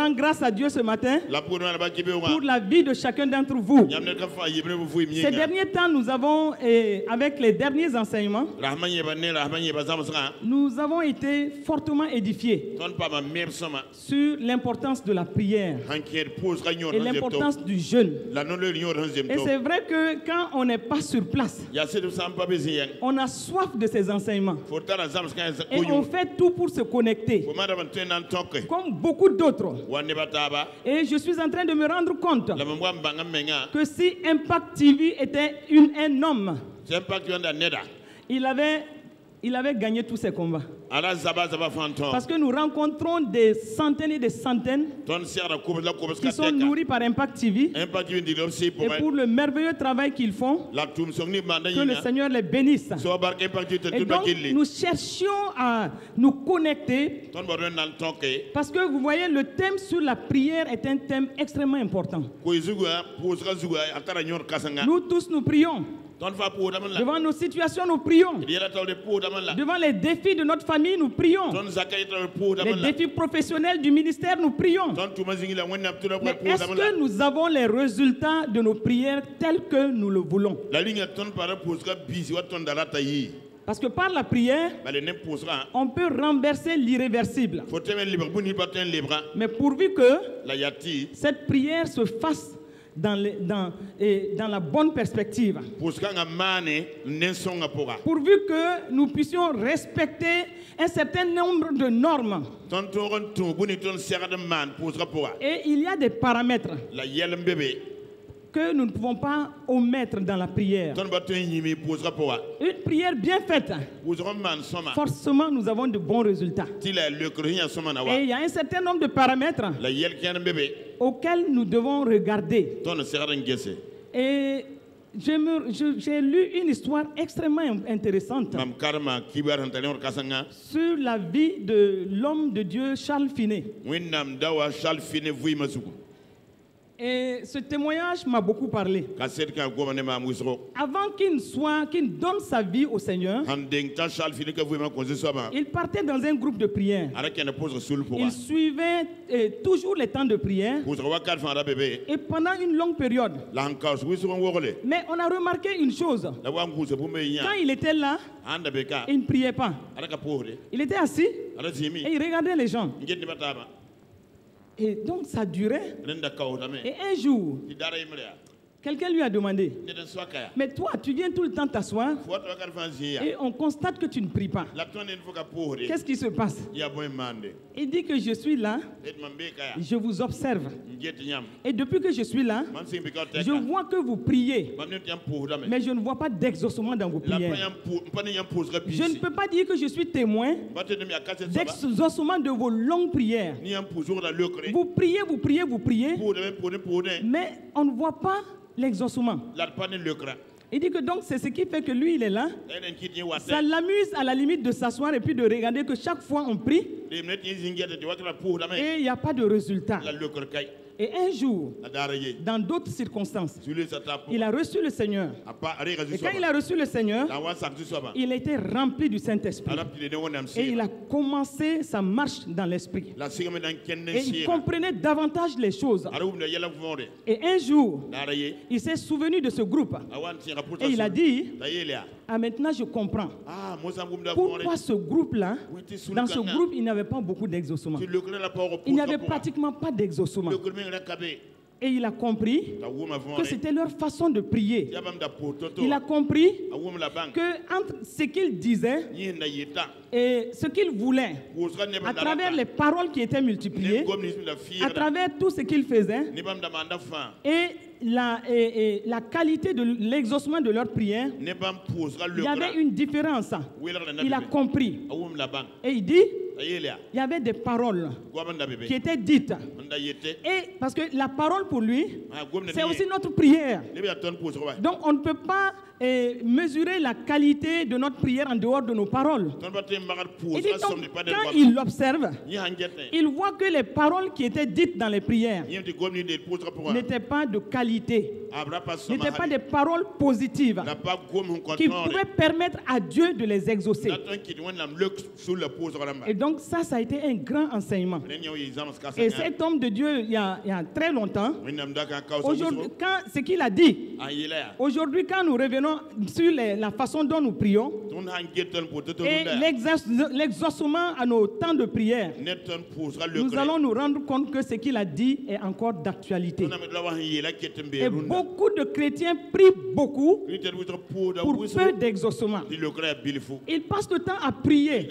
rends grâce à Dieu ce matin pour la vie de chacun d'entre vous. Ces derniers temps, nous avons, avec les derniers enseignements, nous avons été fortement édifiés sur l'importance de la prière et l'importance du jeûne. Et c'est vrai que quand on n'est pas sur place, on a soif de ces enseignements. Et on fait tout pour se connecter, comme beaucoup d'autres. Et je suis en train de me rendre compte que si Impact TV était un homme, il avait gagné tous ses combats. Parce que nous rencontrons des centaines et des centaines qui sont nourris par Impact TV. Et pour le merveilleux travail qu'ils font, que le Seigneur les bénisse. Et donc nous cherchions à nous connecter, parce que vous voyez, le thème sur la prière est un thème extrêmement important. Nous tous nous prions. Devant nos situations, nous prions. Devant les défis de notre famille, nous prions. Les défis professionnels du ministère, nous prions. Mais est-ce que nous avons les résultats de nos prières tels que nous le voulons? Parce que par la prière, on peut renverser l'irréversible. Mais pourvu que cette prière se fasse dans la bonne perspective. Pourvu que nous puissions respecter un certain nombre de normes. Et il y a des paramètres que nous ne pouvons pas omettre dans la prière. Une prière bien faite, forcément nous avons de bons résultats. Et il y a un certain nombre de paramètres auxquels nous devons regarder. Et j'ai lu une histoire extrêmement intéressante sur la vie de l'homme de Dieu Charles Finet. Et ce témoignage m'a beaucoup parlé. Avant qu'il donne sa vie au Seigneur, il partait dans un groupe de prière. Il suivait toujours les temps de prière. Et pendant une longue période. Mais on a remarqué une chose. Quand il était là, il ne priait pas. Il était assis et il regardait les gens. Et donc ça durait. Et un jour, quelqu'un lui a demandé, mais toi, tu viens tout le temps t'asseoir et on constate que tu ne pries pas. Qu'est-ce qui se passe? Il dit que je suis là, je vous observe. Et depuis que je suis là, je vois que vous priez, mais je ne vois pas d'exaucement dans vos prières. Je ne peux pas dire que je suis témoin d'exaucement de vos longues prières. Vous priez, vous priez, vous priez, mais on ne voit pas l'exaucement. Il dit que donc c'est ce qui fait que lui il est là. Ça l'amuse à la limite de s'asseoir et puis de regarder que chaque fois on prie et il n'y a pas de résultat. Et un jour, dans d'autres circonstances, il a reçu le Seigneur. Et quand il a reçu le Seigneur, il a été rempli du Saint-Esprit. Et il a commencé sa marche dans l'Esprit. Et il comprenait davantage les choses. Et un jour, il s'est souvenu de ce groupe. Et il a dit, ah, maintenant je comprends pourquoi ce groupe-là, dans ce groupe, il n'y avait pas beaucoup d'exaucement. Il n'y avait pratiquement pas d'exaucement. Et il a compris que c'était leur façon de prier. Il a compris que entre ce qu'ils disaient et ce qu'ils voulaient, à travers les paroles qui étaient multipliées, à travers tout ce qu'ils faisaient, et la qualité de l'exaucement de leur prière, il y avait une différence. Il a compris. Et il dit, il y avait des paroles qui étaient dites. Et parce que la parole pour lui, c'est aussi notre prière. Donc on ne peut pas mesurer la qualité de notre prière en dehors de nos paroles. Et dit donc, quand il l'observe, il voit que les paroles qui étaient dites dans les prières n'étaient pas de qualité. n'étaient pas des paroles positives qui pouvaient permettre à Dieu de les exaucer. Et donc ça a été un grand enseignement. Et cet homme de Dieu, il y a très longtemps, aujourd'hui, ce qu'il a dit, aujourd'hui quand nous revenons sur la façon dont nous prions et l'exaucement à nos temps de prière, nous allons nous rendre compte que ce qu'il a dit est encore d'actualité. Et beaucoup de chrétiens prient beaucoup pour peu d'exaucement. Ils passent le temps à prier.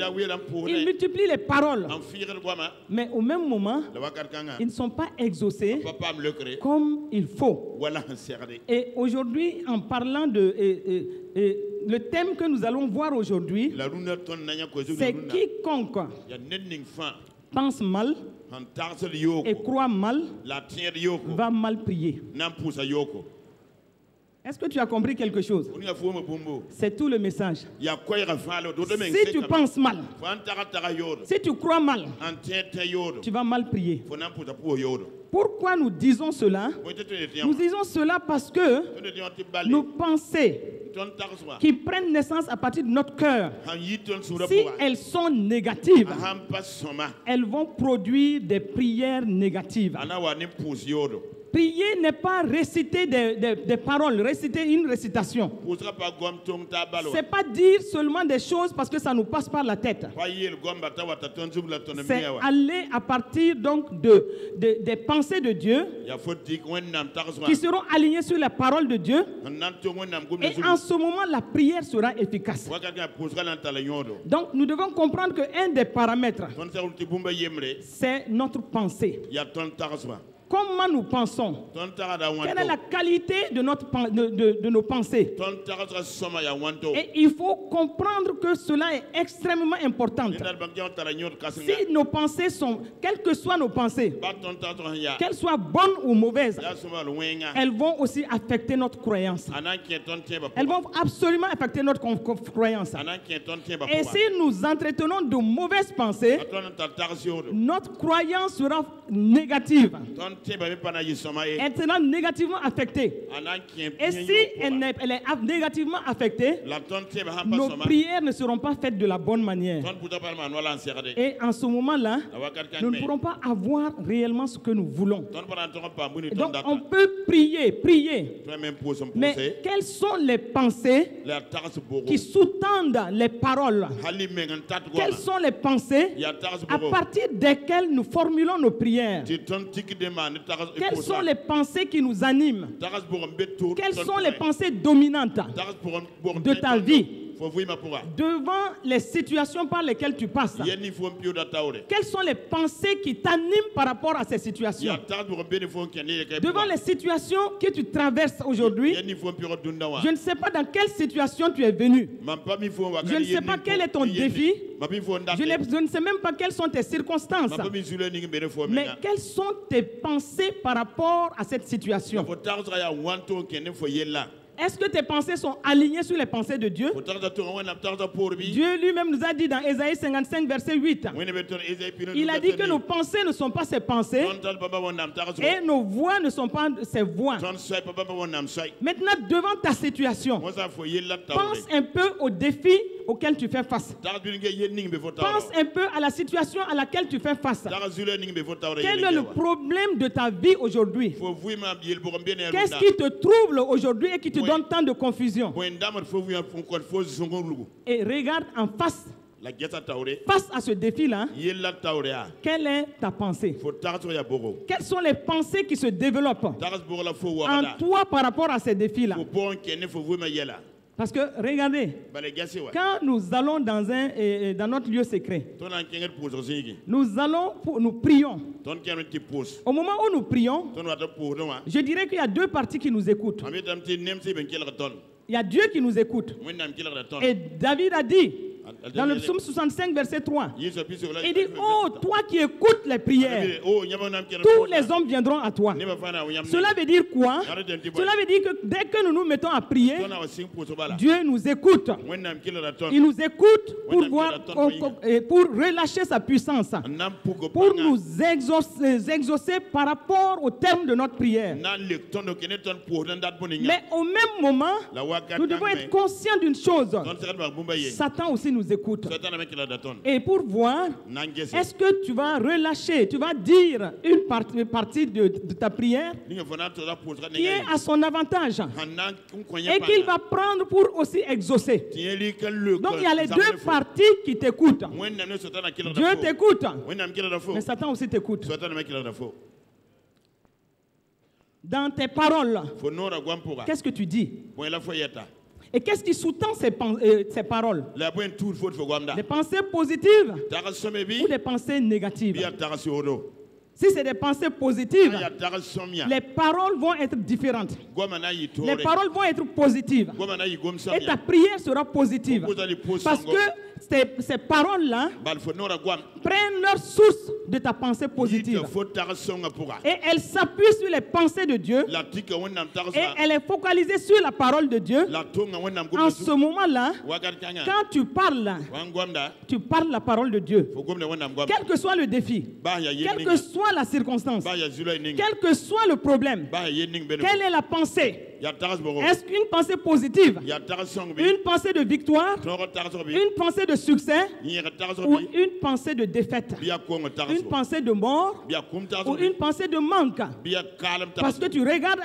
Ils multiplient les paroles. Mais au même moment, ils ne sont pas exaucés comme il faut. Et aujourd'hui, en parlant de... le thème que nous allons voir aujourd'hui, c'est quiconque pense mal et croit mal va mal prier. Est-ce que tu as compris quelque chose? C'est tout le message. Si tu penses mal, si tu crois mal, tu vas mal prier. Pourquoi nous disons cela? Nous disons cela parce que nos pensées qui prennent naissance à partir de notre cœur, si elles sont négatives, elles vont produire des prières négatives. Prier n'est pas réciter des paroles, réciter une récitation. C'est pas dire seulement des choses parce que ça nous passe par la tête. C'est aller à partir donc des pensées de Dieu qui seront alignées sur la parole de Dieu. Et en ce moment, la prière sera efficace. Donc nous devons comprendre qu'un des paramètres, c'est notre pensée. Comment nous pensons? Quelle est la qualité de nos pensées? Et il faut comprendre que cela est extrêmement important. Si nos pensées sont, quelles que soient nos pensées, qu'elles soient bonnes ou mauvaises, elles vont aussi affecter notre croyance. Elles vont absolument affecter notre croyance. Et si nous entretenons de mauvaises pensées, notre croyance sera négative. Elle sera négativement affectée. Et si elle est négativement affectée, nos prières ne seront pas faites de la bonne manière. Et en ce moment-là, nous ne pourrons pas avoir réellement ce que nous voulons. Donc on peut prier. Mais quelles sont les pensées qui sous-tendent les paroles? Quelles sont les pensées à partir desquelles nous formulons nos prières? Quelles sont les pensées qui nous animent? Quelles sont les pensées dominantes de ta vie devant les situations par lesquelles tu passes? Quelles sont les pensées qui t'animent par rapport à ces situations? Devant les situations que tu traverses aujourd'hui, je ne sais pas dans quelle situation tu es venu. Je ne sais pas quel est ton défi. Je ne sais même pas quelles sont tes circonstances. Mais quelles sont tes pensées par rapport à cette situation? Est-ce que tes pensées sont alignées sur les pensées de Dieu? Dieu lui-même nous a dit dans Ésaïe 55, verset 8. Il a dit que nos pensées ne sont pas ses pensées et nos voix ne sont pas ses voix. Maintenant, devant ta situation, pense un peu aux défis auxquels tu fais face. Pense un peu à la situation à laquelle tu fais face. Quel est le problème de ta vie aujourd'hui? Qu'est-ce qui te trouble aujourd'hui et qui te donne tant de confusion? Et regarde en face. Face à ce défi-là, quelle est ta pensée? Quelles sont les pensées qui se développent en toi par rapport à ces défis-là? Parce que, regardez, quand nous allons dans notre lieu secret, nous prions. Au moment où nous prions, je dirais qu'il y a deux parties qui nous écoutent. Il y a Dieu qui nous écoute. Et David a dit, Dans le psaume 65, verset 3. Il dit, oh, toi qui écoutes les prières, tous les hommes viendront à toi. Cela veut dire quoi? Cela veut dire que dès que nous nous mettons à prier, Dieu nous écoute. Il nous écoute pour voir, pour relâcher sa puissance, pour nous exaucer par rapport au terme de notre prière. Mais au même moment, nous devons être conscients d'une chose. Satan aussi nous écoute. Et pour voir, est-ce que tu vas relâcher, tu vas dire une partie de ta prière qui est à son avantage et qu'il va prendre pour aussi exaucer. Donc il y a les deux parties qui t'écoutent. Dieu t'écoute, mais Satan aussi t'écoute. Dans tes paroles, qu'est-ce que tu dis? Et qu'est-ce qui sous-tend ces paroles? Des pensées positives ou des pensées négatives? Si c'est des pensées positives, les paroles vont être différentes. Les paroles vont être positives. Et ta prière sera positive. Parce que ces paroles-là prennent leur source de ta pensée positive. Et elles s'appuient sur les pensées de Dieu. Et elle est focalisée sur la parole de Dieu. En ce moment-là, quand tu parles la parole de Dieu. Quel que soit le défi, quelle que soit la circonstance, quel que soit le problème, quelle est la pensée? Est-ce qu'une pensée positive, une pensée de victoire, une pensée de succès ou une pensée de défaite, une pensée de mort ou une pensée de manque? Parce que tu regardes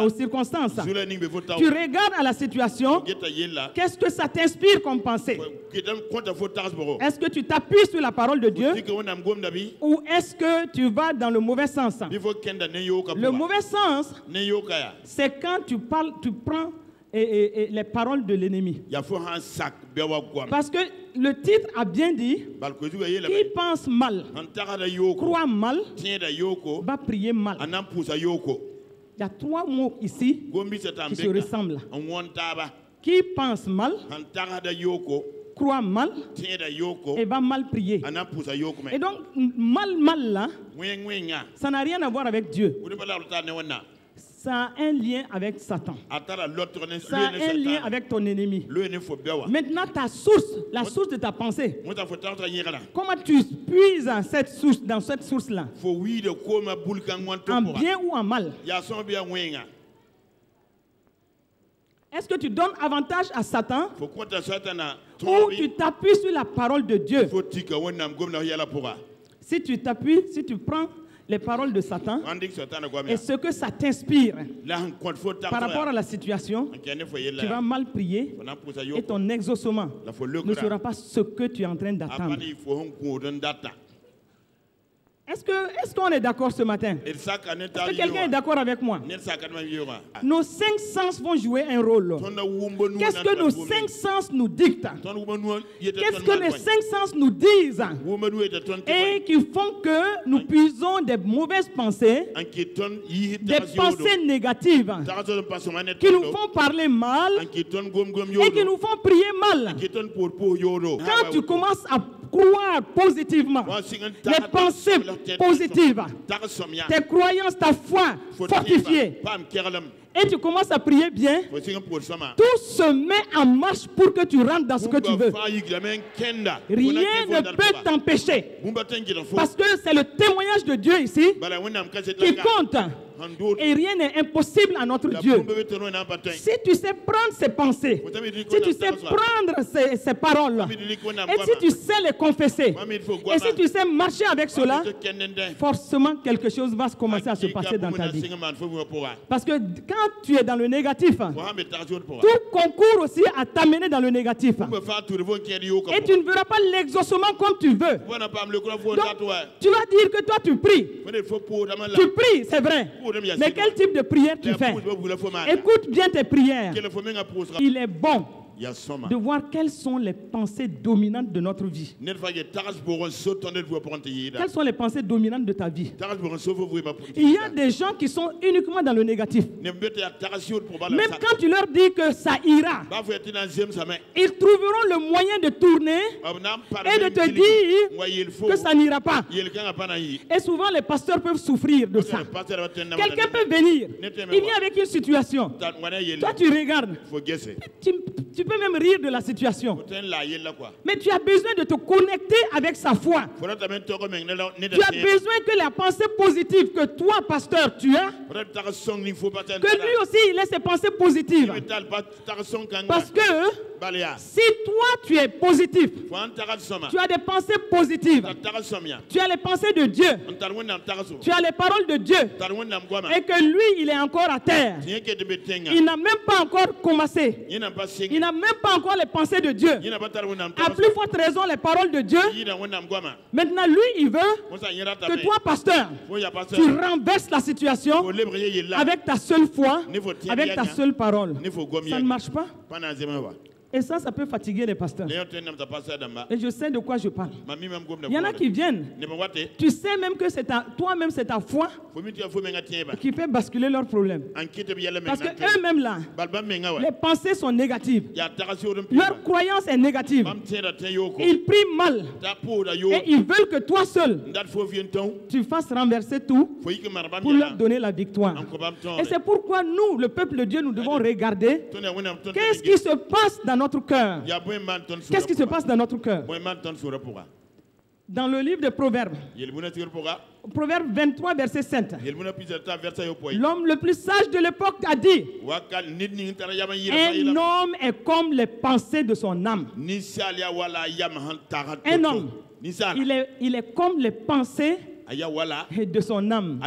aux circonstances, tu regardes à la situation, qu'est-ce que ça t'inspire comme pensée? Est-ce que tu t'appuies sur la parole de Dieu ou est-ce que tu vas dans le mauvais sens? Le mauvais sens, c'est quand tu prends les paroles de l'ennemi. Parce que le titre a bien dit, qui pense mal, croit mal, va prier mal. Il y a trois mots ici qui se ressemblent. Qui pense mal, croit mal et va mal prier. Et donc, mal là, ça n'a rien à voir avec Dieu. Ça a un lien avec Satan. Ça a un lien avec ton ennemi. Maintenant, ta source, la source de ta pensée. Comment tu puises dans cette source-là? En bien ou en mal? Est-ce que tu donnes avantage à Satan ou tu t'appuies sur la parole de Dieu? Si tu t'appuies, si tu prends les paroles de Satan et ce que ça t'inspire par rapport à la situation, tu vas mal prier et ton exaucement ne sera pas ce que tu es en train d'attendre. Est-ce qu'on est d'accord ce matin? Est-ce que quelqu'un est d'accord avec moi? Nos 5 sens vont jouer un rôle. Qu'est-ce que nos 5 sens nous dictent? Qu'est-ce que les 5 sens nous disent? Et qui font que nous puisons des mauvaises pensées, des pensées négatives, qui nous font parler mal et qui nous font prier mal. Quand tu commences à croire positivement, les pensées positives, tes croyances, ta foi fortifiée, et tu commences à prier bien, tout se met en marche pour que tu rentres dans ce que tu veux. Rien ne peut t'empêcher. Parce que c'est le témoignage de Dieu ici qui compte. Et rien n'est impossible à notre Dieu. Si tu sais prendre ses pensées, si tu sais prendre ses paroles, et si tu sais les confesser, et si tu sais marcher avec cela, forcément quelque chose va commencer à se passer dans ta vie. Parce que quand tu es dans le négatif, tout concourt aussi à t'amener dans le négatif. Et tu ne verras pas l'exaucement comme tu veux. Donc, tu vas dire que toi tu pries. Tu pries, c'est vrai. Mais quel type de prière tu fais? Écoute bien tes prières. Il est bon de voir quelles sont les pensées dominantes de notre vie. Quelles sont les pensées dominantes de ta vie? Il y a des gens qui sont uniquement dans le négatif. Même quand tu leur dis que ça ira, ils trouveront le moyen de tourner et de te dire que ça n'ira pas. Et souvent les pasteurs peuvent souffrir de ça. Quelqu'un peut venir, il vient avec une situation. Toi tu regardes, tu peux même rire de la situation. Mais tu as besoin de te connecter avec sa foi. Tu as besoin que la pensée positive que toi, pasteur, tu as, que lui aussi il ait ses pensées positives. Parce que si toi tu es positif, tu as des pensées positives, tu as les pensées de Dieu, tu as les paroles de Dieu, et que lui il est encore à terre, il n'a même pas encore commencé, il n'a même pas encore les pensées de Dieu, à plus forte raison les paroles de Dieu. Maintenant lui il veut que toi pasteur tu renverses la situation avec ta seule foi, avec ta seule parole. Ça ne marche pas. Et ça peut fatiguer les pasteurs. Et je sais de quoi je parle. Il y en a qui viennent. Tu sais même que toi-même c'est ta foi qui fait basculer leurs problèmes. Parce qu'eux-mêmes là, les pensées sont négatives. Leur croyance est négative. Ils prient mal. Et ils veulent que toi seul, tu fasses renverser tout pour leur donner la victoire. Et c'est pourquoi nous, le peuple de Dieu, nous devons regarder qu'est-ce qui se passe dans notre cœur. Qu'est-ce qui se passe dans notre cœur? Dans le livre de Proverbes, Proverbe 23, verset 7, l'homme le plus sage de l'époque a dit: un homme est comme les pensées de son âme. Un homme, il est comme les pensées de son âme.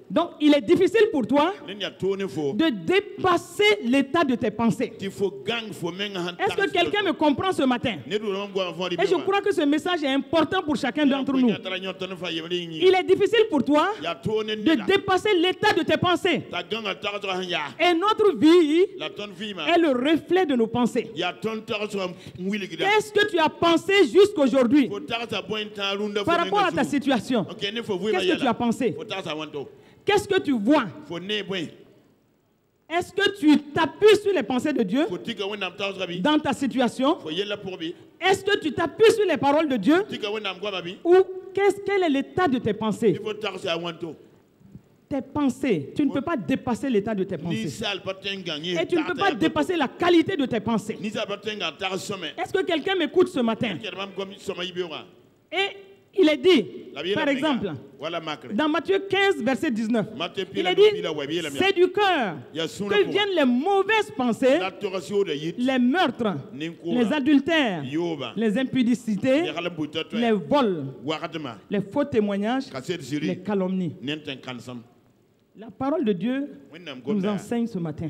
Donc il est difficile pour toi de dépasser l'état de tes pensées. Est-ce que quelqu'un me comprend ce matin? Et je crois que ce message est important pour chacun d'entre nous. Il est difficile pour toi de dépasser l'état de tes pensées. Et notre vie est le reflet de nos pensées. Qu'est-ce que tu as pensé jusqu'aujourd'hui par rapport à ta situation? Qu'est-ce que tu as pensé? Qu'est-ce que tu vois? Est-ce que tu t'appuies sur les pensées de Dieu dans ta situation? Est-ce que tu t'appuies sur les paroles de Dieu? Ou quel est l'état de tes pensées? Tes pensées, tu ne peux pas dépasser l'état de tes pensées. Et tu ne peux pas dépasser la qualité de tes pensées. Est-ce que quelqu'un m'écoute ce matin? Et il est dit, par exemple, dans Matthieu 15, verset 19, il est dit, c'est du cœur que viennent les mauvaises pensées, les meurtres, les adultères, les impudicités, les vols, les faux témoignages, les calomnies. La parole de Dieu nous enseigne ce matin.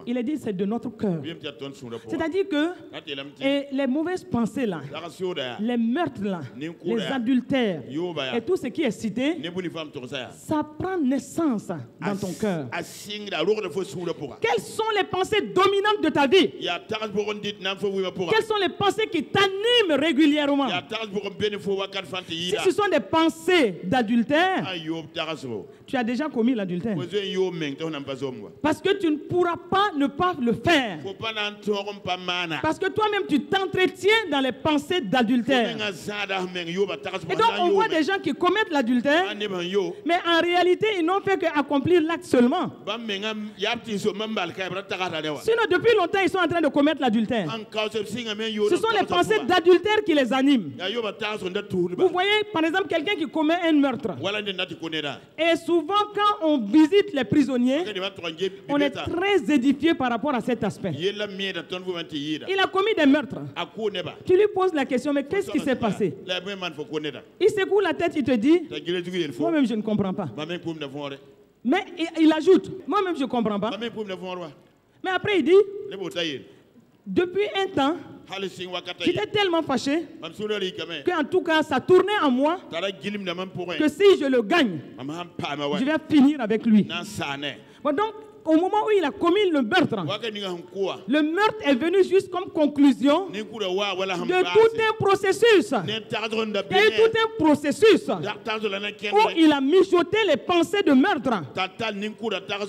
Il est dit c'est de notre cœur. C'est-à-dire que les mauvaises pensées là, les meurtres là, les adultères et tout ce qui est cité, ça prend naissance dans ton cœur. Quelles sont les pensées dominantes de ta vie? Quelles sont les pensées qui t'animent régulièrement? Si ce sont des pensées d'adultère, tu as déjà commis l'adultère. Parce que tu ne pourras pas ne pas le faire. Parce que toi-même tu t'entretiens dans les pensées d'adultère. Et donc on voit des gens qui commettent l'adultère, mais en réalité ils n'ont fait qu'accomplir l'acte seulement. Sinon depuis longtemps ils sont en train de commettre l'adultère. Ce sont les pensées d'adultère qui les animent. Vous voyez par exemple quelqu'un qui commet un meurtre. Et souvent quand on visite les prisonniers, on est très édifié par rapport à cet aspect. Il a commis des meurtres. Tu lui poses la question, mais qu'est-ce qui s'est passé? Il secoue la tête, il te dit, moi-même je ne comprends pas. Mais il ajoute, moi-même je ne comprends pas. Mais après il dit, depuis un temps, j'étais tellement fâché qu'en tout cas ça tournait en moi que si je le gagne, je vais finir avec lui. Bon, donc au moment où il a commis le meurtre est venu juste comme conclusion de tout un processus. Il y a eu tout un processus où il a mijoté les pensées de meurtre.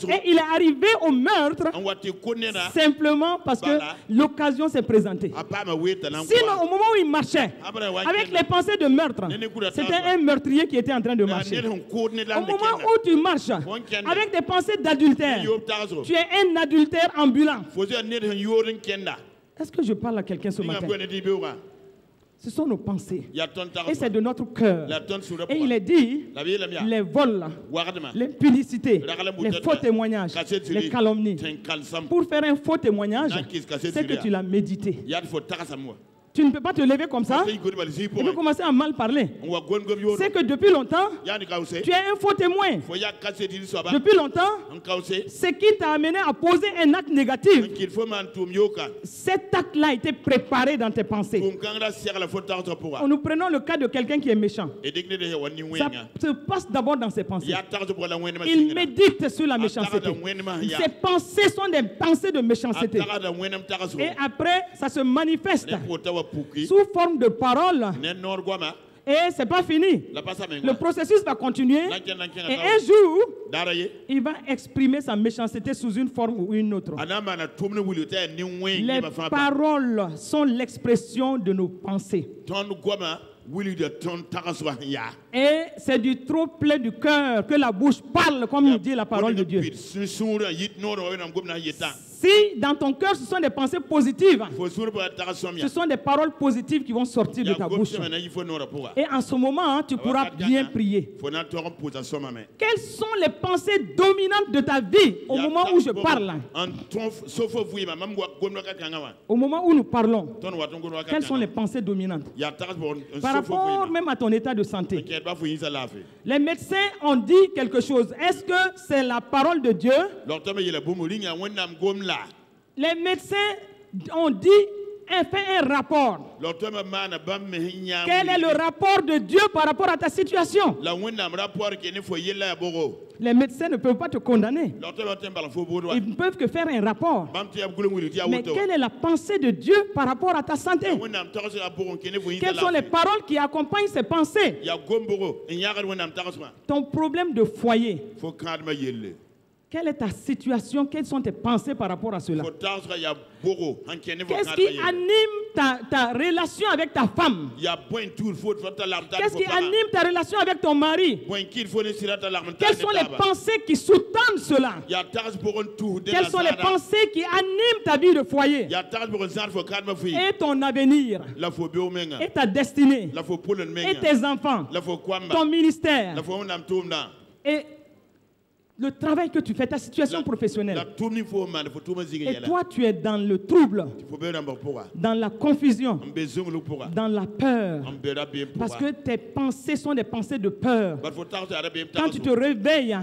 Et il est arrivé au meurtre simplement parce que l'occasion s'est présentée. Sinon, au moment où il marchait avec les pensées de meurtre, c'était un meurtrier qui était en train de marcher. Au moment où tu marches avec des pensées d'adultère, tu es un adultère ambulant. Est-ce que je parle à quelqu'un ce matin? Ce sont nos pensées. Et c'est de notre cœur. Et il est dit, les vols, l'impudicité, les faux témoignages, les calomnies. Pour faire un faux témoignage, c'est que tu l'as médité. Tu ne peux pas te lever comme ça et puis commencer à mal parler. C'est que depuis longtemps, tu es un faux témoin. Depuis longtemps, ce qui t'a amené à poser un acte négatif, cet acte-là a été préparé dans tes pensées. Nous prenons le cas de quelqu'un qui est méchant. Ça se passe d'abord dans ses pensées. Il médite sur la méchanceté. Ses pensées sont des pensées de méchanceté. Et après, ça se manifeste sous forme de paroles. Et c'est pas fini. Le processus va continuer. Et un jour, il va exprimer sa méchanceté sous une forme ou une autre. Les paroles sont l'expression de nos pensées. Et c'est du trop plein du cœur que la bouche parle, comme nous dit la parole de Dieu. Si dans ton cœur ce sont des pensées positives, ce sont des paroles positives qui vont sortir de ta bouche. Et en ce moment, tu pourras bien prier. Quelles sont les pensées dominantes de ta vie au moment où je parle? Au moment où nous parlons, quelles sont les pensées dominantes? Par rapport même à ton état de santé. Les médecins ont dit quelque chose. Est-ce que c'est la parole de Dieu? Les médecins ont dit, fait un rapport. Quel est le rapport de Dieu par rapport à ta situation? Les médecins ne peuvent pas te condamner. Ils ne peuvent que faire un rapport. Mais quelle est la pensée de Dieu par rapport à ta santé? Quelles sont les paroles qui accompagnent ces pensées? Ton problème de foyer. Quelle est ta situation? Quelles sont tes pensées par rapport à cela? Qu'est-ce qui anime ta relation avec ta femme? Qu'est-ce qui anime ta relation avec ton mari? Quelles sont les pensées qui sous-tendent cela? Quelles sont les pensées qui animent ta vie de foyer? Et ton avenir? Et ta destinée? Et tes enfants? Ton ministère? Et le travail que tu fais, ta situation professionnelle. Et toi, tu es dans le trouble, dans la confusion, dans la peur. Parce que tes pensées sont des pensées de peur. Quand tu te réveilles,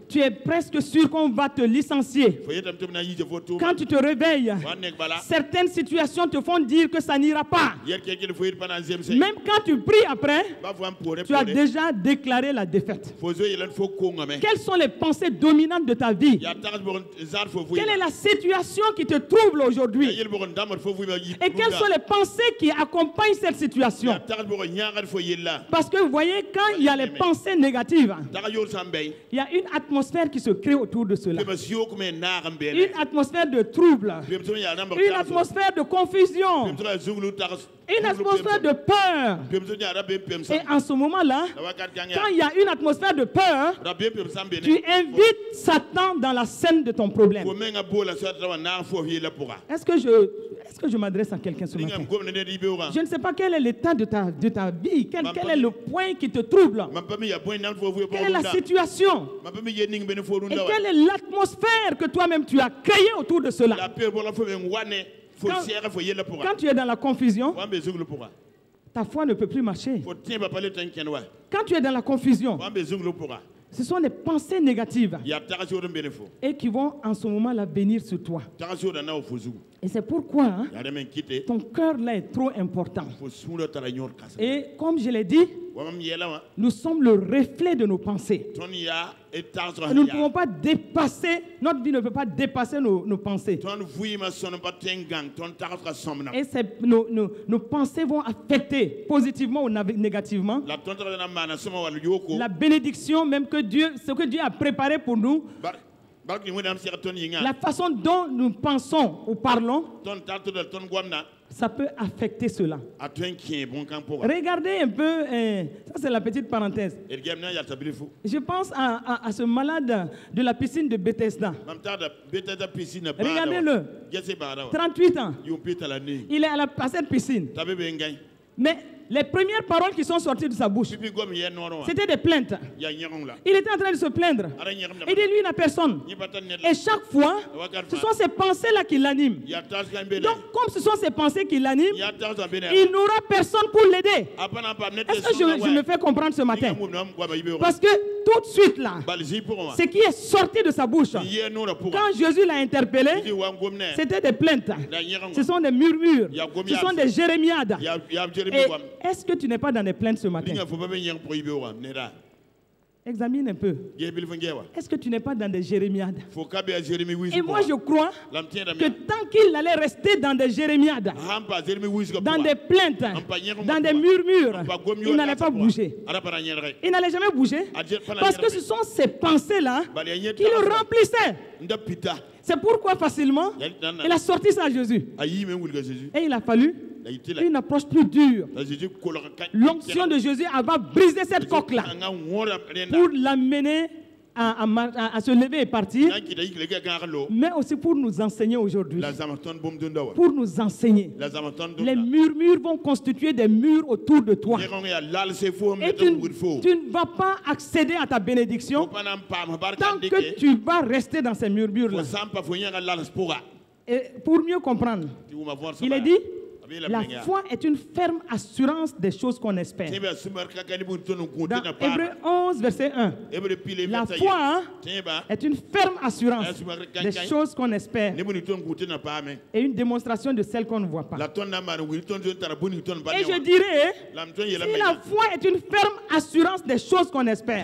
tu es presque sûr qu'on va te licencier. Quand tu te réveilles, certaines situations te font dire que ça n'ira pas. Même quand tu pries après, tu as déjà déclaré la défaite. Quelles sont les pensées dominantes de ta vie? Quelle est la situation qui te trouble aujourd'hui? Et quelles sont les pensées qui accompagnent cette situation? Parce que vous voyez, quand il y a les pensées négatives, il y a une atmosphère qui se crée autour de cela. Une atmosphère de trouble. Une atmosphère de confusion. Une atmosphère de peur. Et en ce moment-là, quand il y a une atmosphère de peur, tu invites Satan dans la scène de ton problème. Est-ce que je m'adresse à quelqu'un ce matin? Je ne sais pas quel est l'état de ta vie. Quel est le point qui te trouble? Quelle est la situation? Et quelle est l'atmosphère que toi-même tu as créée autour de cela? Quand tu es dans la confusion, ta foi ne peut plus marcher. Quand tu es dans la confusion, ce sont des pensées négatives et qui vont en ce moment-là venir sur toi. Et c'est pourquoi ton cœur là est trop important. Et comme je l'ai dit, nous sommes le reflet de nos pensées. Et nous ne pouvons pas dépasser, notre vie ne peut pas dépasser nos pensées. Et nos pensées vont affecter positivement ou négativement la bénédiction même que Dieu, ce que Dieu a préparé pour nous. La façon dont nous pensons ou parlons, ça peut affecter cela. Regardez un peu, ça c'est la petite parenthèse. Je pense à ce malade de la piscine de Bethesda. Regardez-le, 38 ans, il est à cette piscine. Mais les premières paroles qui sont sorties de sa bouche, c'était des plaintes. Il était en train de se plaindre. Il dit, lui, il n'a personne. Et chaque fois, ce sont ces pensées-là qui l'animent. Donc, comme ce sont ces pensées qui l'animent, il n'aura personne pour l'aider. Est-ce que je me fais comprendre ce matin? Parce que tout de suite là, ce qui est sorti de sa bouche, quand Jésus l'a interpellé, c'était des plaintes. Ce sont des murmures. Ce sont des jérémiades. Et est-ce que tu n'es pas dans des plaintes ce matin? Examine un peu. Est-ce que tu n'es pas dans des jérémiades? Et moi je crois que tant qu'il allait rester dans des jérémiades, dans des plaintes, dans des murmures, il n'allait pas bouger. Il n'allait jamais bouger. Parce que ce sont ces pensées-là qui le remplissaient. C'est pourquoi facilement, il a sorti ça à Jésus. Et il a fallu une approche plus dure. L'onction de Jésus va briser cette coque-là pour l'amener à se lever et partir, mais aussi pour nous enseigner aujourd'hui. Pour nous enseigner. Les murmures vont constituer des murs autour de toi. Et tu ne vas pas accéder à ta bénédiction tant que tu vas rester dans ces murmures-là. Et pour mieux comprendre, il est dit, la foi est une ferme assurance des choses qu'on espère. Dans Hébreux 11, verset 1. La foi est une ferme assurance des choses qu'on espère et une démonstration de celles qu'on ne voit pas. Et je dirais, si la foi est une ferme assurance des choses qu'on espère,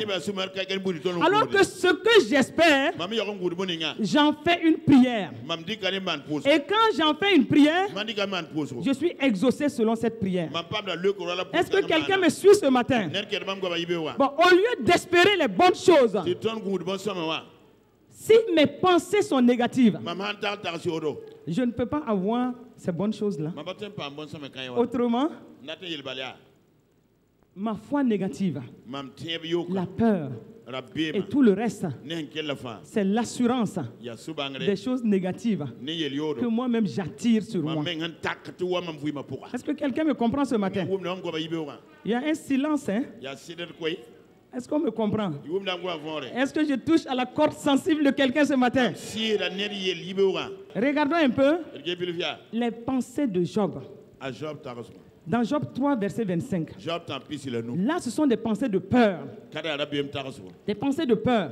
alors que ce que j'espère, j'en fais une prière. Et quand j'en fais une prière, je suis exaucé selon cette prière. Est-ce que quelqu'un me suit ce matin? Bon, au lieu d'espérer les bonnes choses, si mes pensées sont négatives, je ne peux pas avoir ces bonnes choses-là. Autrement, ma foi négative, la peur et tout le reste, c'est l'assurance des choses négatives que moi-même j'attire sur moi. Est-ce que quelqu'un me comprend ce matin? Il y a un silence, hein? Est-ce qu'on me comprend? Est-ce que je touche à la corde sensible de quelqu'un ce matin? Regardons un peu les pensées de Job. Dans Job 3, verset 25. Là, ce sont des pensées de peur. Des pensées de peur.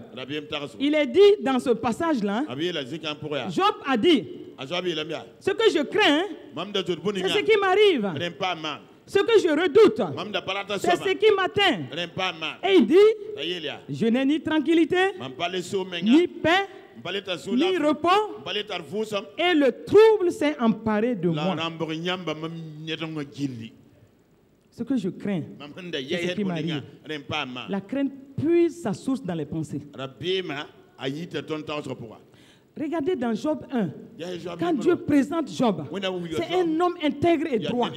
Il est dit dans ce passage-là, Job a dit, ce que je crains, c'est ce qui m'arrive. Ce que je redoute, c'est ce qui m'atteint. Et il dit, je n'ai ni tranquillité, ni paix, ni repos, et le trouble s'est emparé de moi. Ce que je crains, c'est ce qui m'arrive. La crainte puise sa source dans les pensées. Regardez dans Job 1, quand Dieu présente Job, c'est un homme intègre et droit.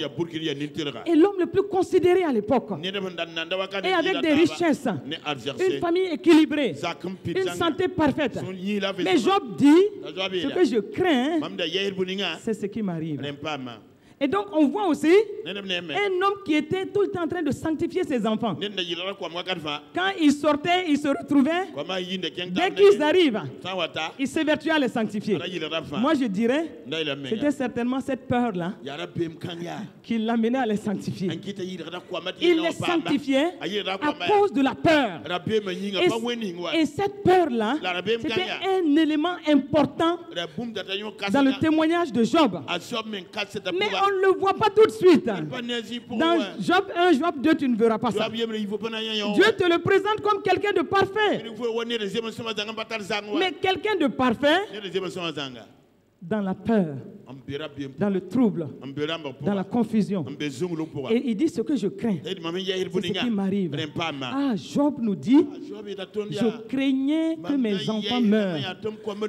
Et l'homme le plus considéré à l'époque. Et avec des richesses, une famille équilibrée, une santé parfaite. Mais Job dit, ce que je crains, c'est ce qui m'arrive. Et donc on voit aussi un homme qui était tout le temps en train de sanctifier ses enfants. Quand ils sortaient, ils se retrouvaient. Dès qu'ils arrivent, ils s'évertuent à les sanctifier. Moi je dirais, c'était certainement cette peur-là qui l'amenait à les sanctifier. Il les sanctifiait à cause de la peur. Et cette peur-là, c'était un élément important dans le témoignage de Job. Mais on ne le voit pas tout de suite. Dans Job 1, Job 2, tu ne verras pas ça. Dieu te le présente comme quelqu'un de parfait. Mais quelqu'un de parfait dans la peur, dans le trouble, dans la confusion. Et il dit ce que je crains, c'est ce qui m'arrive. Ah, Job nous dit, je craignais que mes enfants meurent.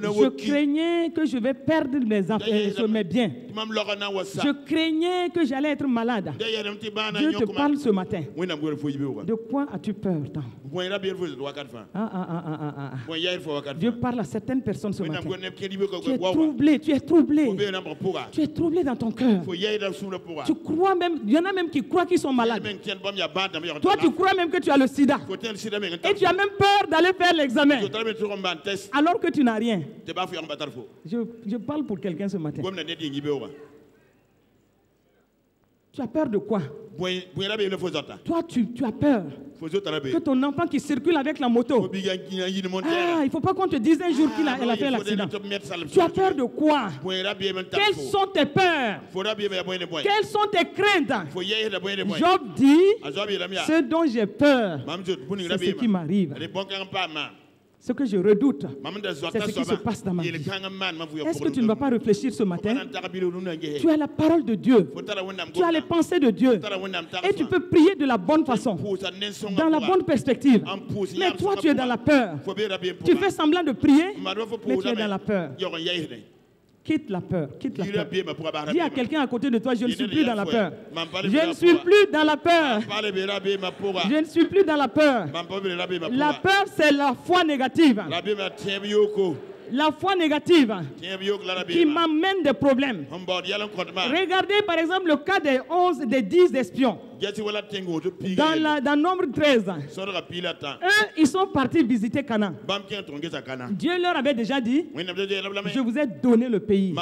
Je craignais que je vais perdre mes biens. Je craignais que j'allais être malade. Dieu te parle ce matin. De quoi as-tu peur tant? Dieu parle à certaines personnes ce matin. Tu es troublé, tu es troublé. Tu es troublé dans ton cœur. Tu crois même, il y en a même qui croient qu'ils sont malades. Toi, tu crois même que tu as le sida. Et tu as même peur d'aller faire l'examen. Alors que tu n'as rien. Je parle pour quelqu'un ce matin. Tu as peur de quoi? Toi, tu as peur que ton enfant qui circule avec la moto, il ne faut pas qu'on te dise un jour qu'elle a fait l'accident. Tu as peur de quoi? Quelles sont tes peurs? Quelles sont tes craintes? Job dit, ce dont j'ai peur, c'est ce qui m'arrive. Ce que je redoute, c'est ce qui se passe dans ma vie. Est-ce que tu ne vas pas réfléchir ce matin? Tu as la parole de Dieu. Tu as les pensées de Dieu. Et tu peux prier de la bonne façon, dans la bonne perspective. Mais toi, tu es dans la peur. Tu fais semblant de prier, mais tu es dans la peur. Quitte la peur, quitte la peur. Dis à quelqu'un à côté de toi, je ne suis plus dans la peur. Je ne suis plus dans la peur. Je ne suis plus dans la peur. La peur, c'est la foi négative. La foi négative qui m'amène des problèmes. Regardez par exemple le cas des 10 espions. Dans Nombre 13, eux, ils sont partis visiter Canaan. Dieu leur avait déjà dit, je vous ai donné le pays.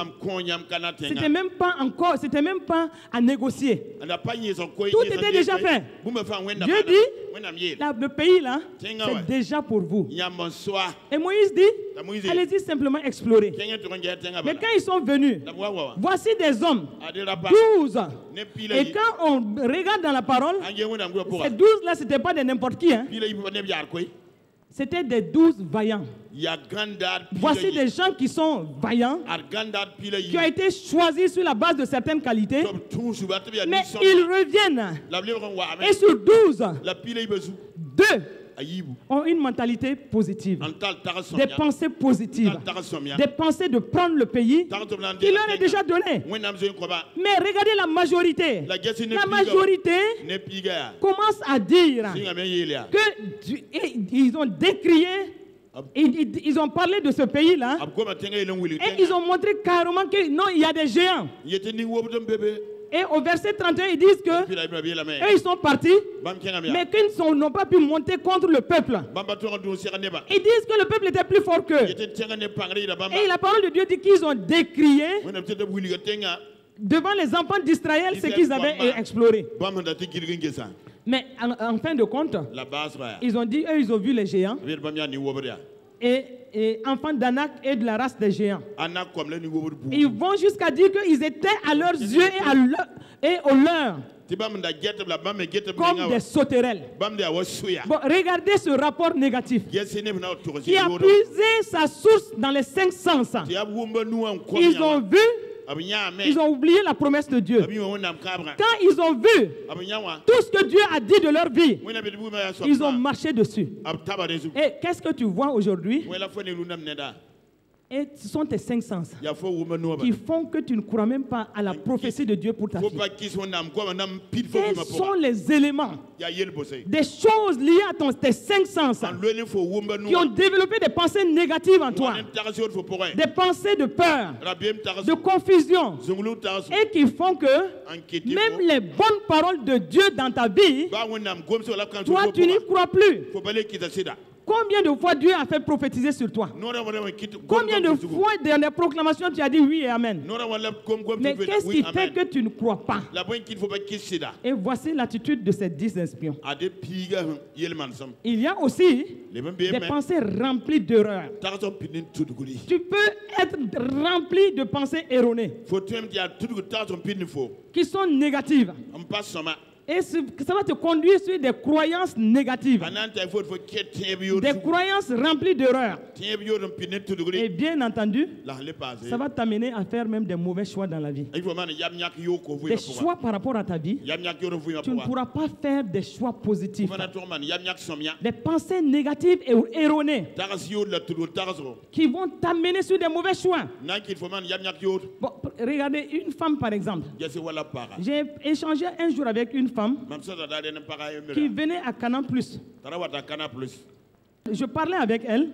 C'était même pas à négocier. Tout était déjà fait. Dieu dit, le pays là, c'est déjà pour vous. Et Moïse dit, allez-y simplement explorer. Mais quand ils sont venus, voici des hommes, 12. Et quand on regarde dans la parole, ces 12 là, c'était pas de n'importe qui. Hein. C'était des 12 vaillants. Voici des gens qui sont vaillants, qui ont été choisis sur la base de certaines qualités, mais ils reviennent. Et sur 12, 2 ont une mentalité positive, des pensées positives, des pensées de prendre le pays qui leur est déjà donné. Mais regardez la majorité. La majorité commence à dire qu'ils ont décrié, ils ont parlé de ce pays-là et ils ont montré carrément que non, il y a des géants. Et au verset 31, ils disent que eux, ils sont partis, mais qu'ils n'ont pas pu monter contre le peuple. Ils disent que le peuple était plus fort qu'eux. Et la parole de Dieu dit qu'ils ont décrié devant les enfants d'Israël ce qu'ils avaient exploré. Mais en fin de compte, ils ont dit, eux, ils ont vu les géants. Et enfants d'Anak et de la race des géants. Ils vont jusqu'à dire qu'ils étaient à leurs yeux et aux leurs comme des sauterelles. Bon, regardez ce rapport négatif qui a puisé sa source dans les 5 sens. Ils ont vu, ils ont oublié la promesse de Dieu. Quand ils ont vu tout ce que Dieu a dit de leur vie, ils ont marché dessus. Et qu'est-ce que tu vois aujourd'hui? Et ce sont tes 5 sens qui font que tu ne crois même pas à la prophétie de Dieu pour ta vie. Quels sont les éléments, des choses liées à tes 5 sens qui ont développé des pensées négatives en toi, des pensées de peur, de confusion, et qui font que même les bonnes paroles de Dieu dans ta vie, toi tu n'y crois plus. Combien de fois Dieu a fait prophétiser sur toi? Combien de fois dans les proclamations tu as dit oui et amen? Mais qu'est-ce qui fait que tu ne crois pas? Et voici l'attitude de ces 10 espions. Il y a aussi des pensées remplies d'erreurs. Tu peux être rempli de pensées erronées qui sont négatives. Et ça va te conduire sur des croyances négatives, des croyances remplies d'erreurs. Et bien entendu, ça va t'amener à faire même des mauvais choix dans la vie. Des choix par rapport à ta vie, tu ne pourras pas faire des choix positifs. Des pensées négatives et erronées qui vont t'amener sur des mauvais choix. Bon, regardez, une femme par exemple. J'ai échangé un jour avec une femme qui venait à Canaan Plus. Je parlais avec elle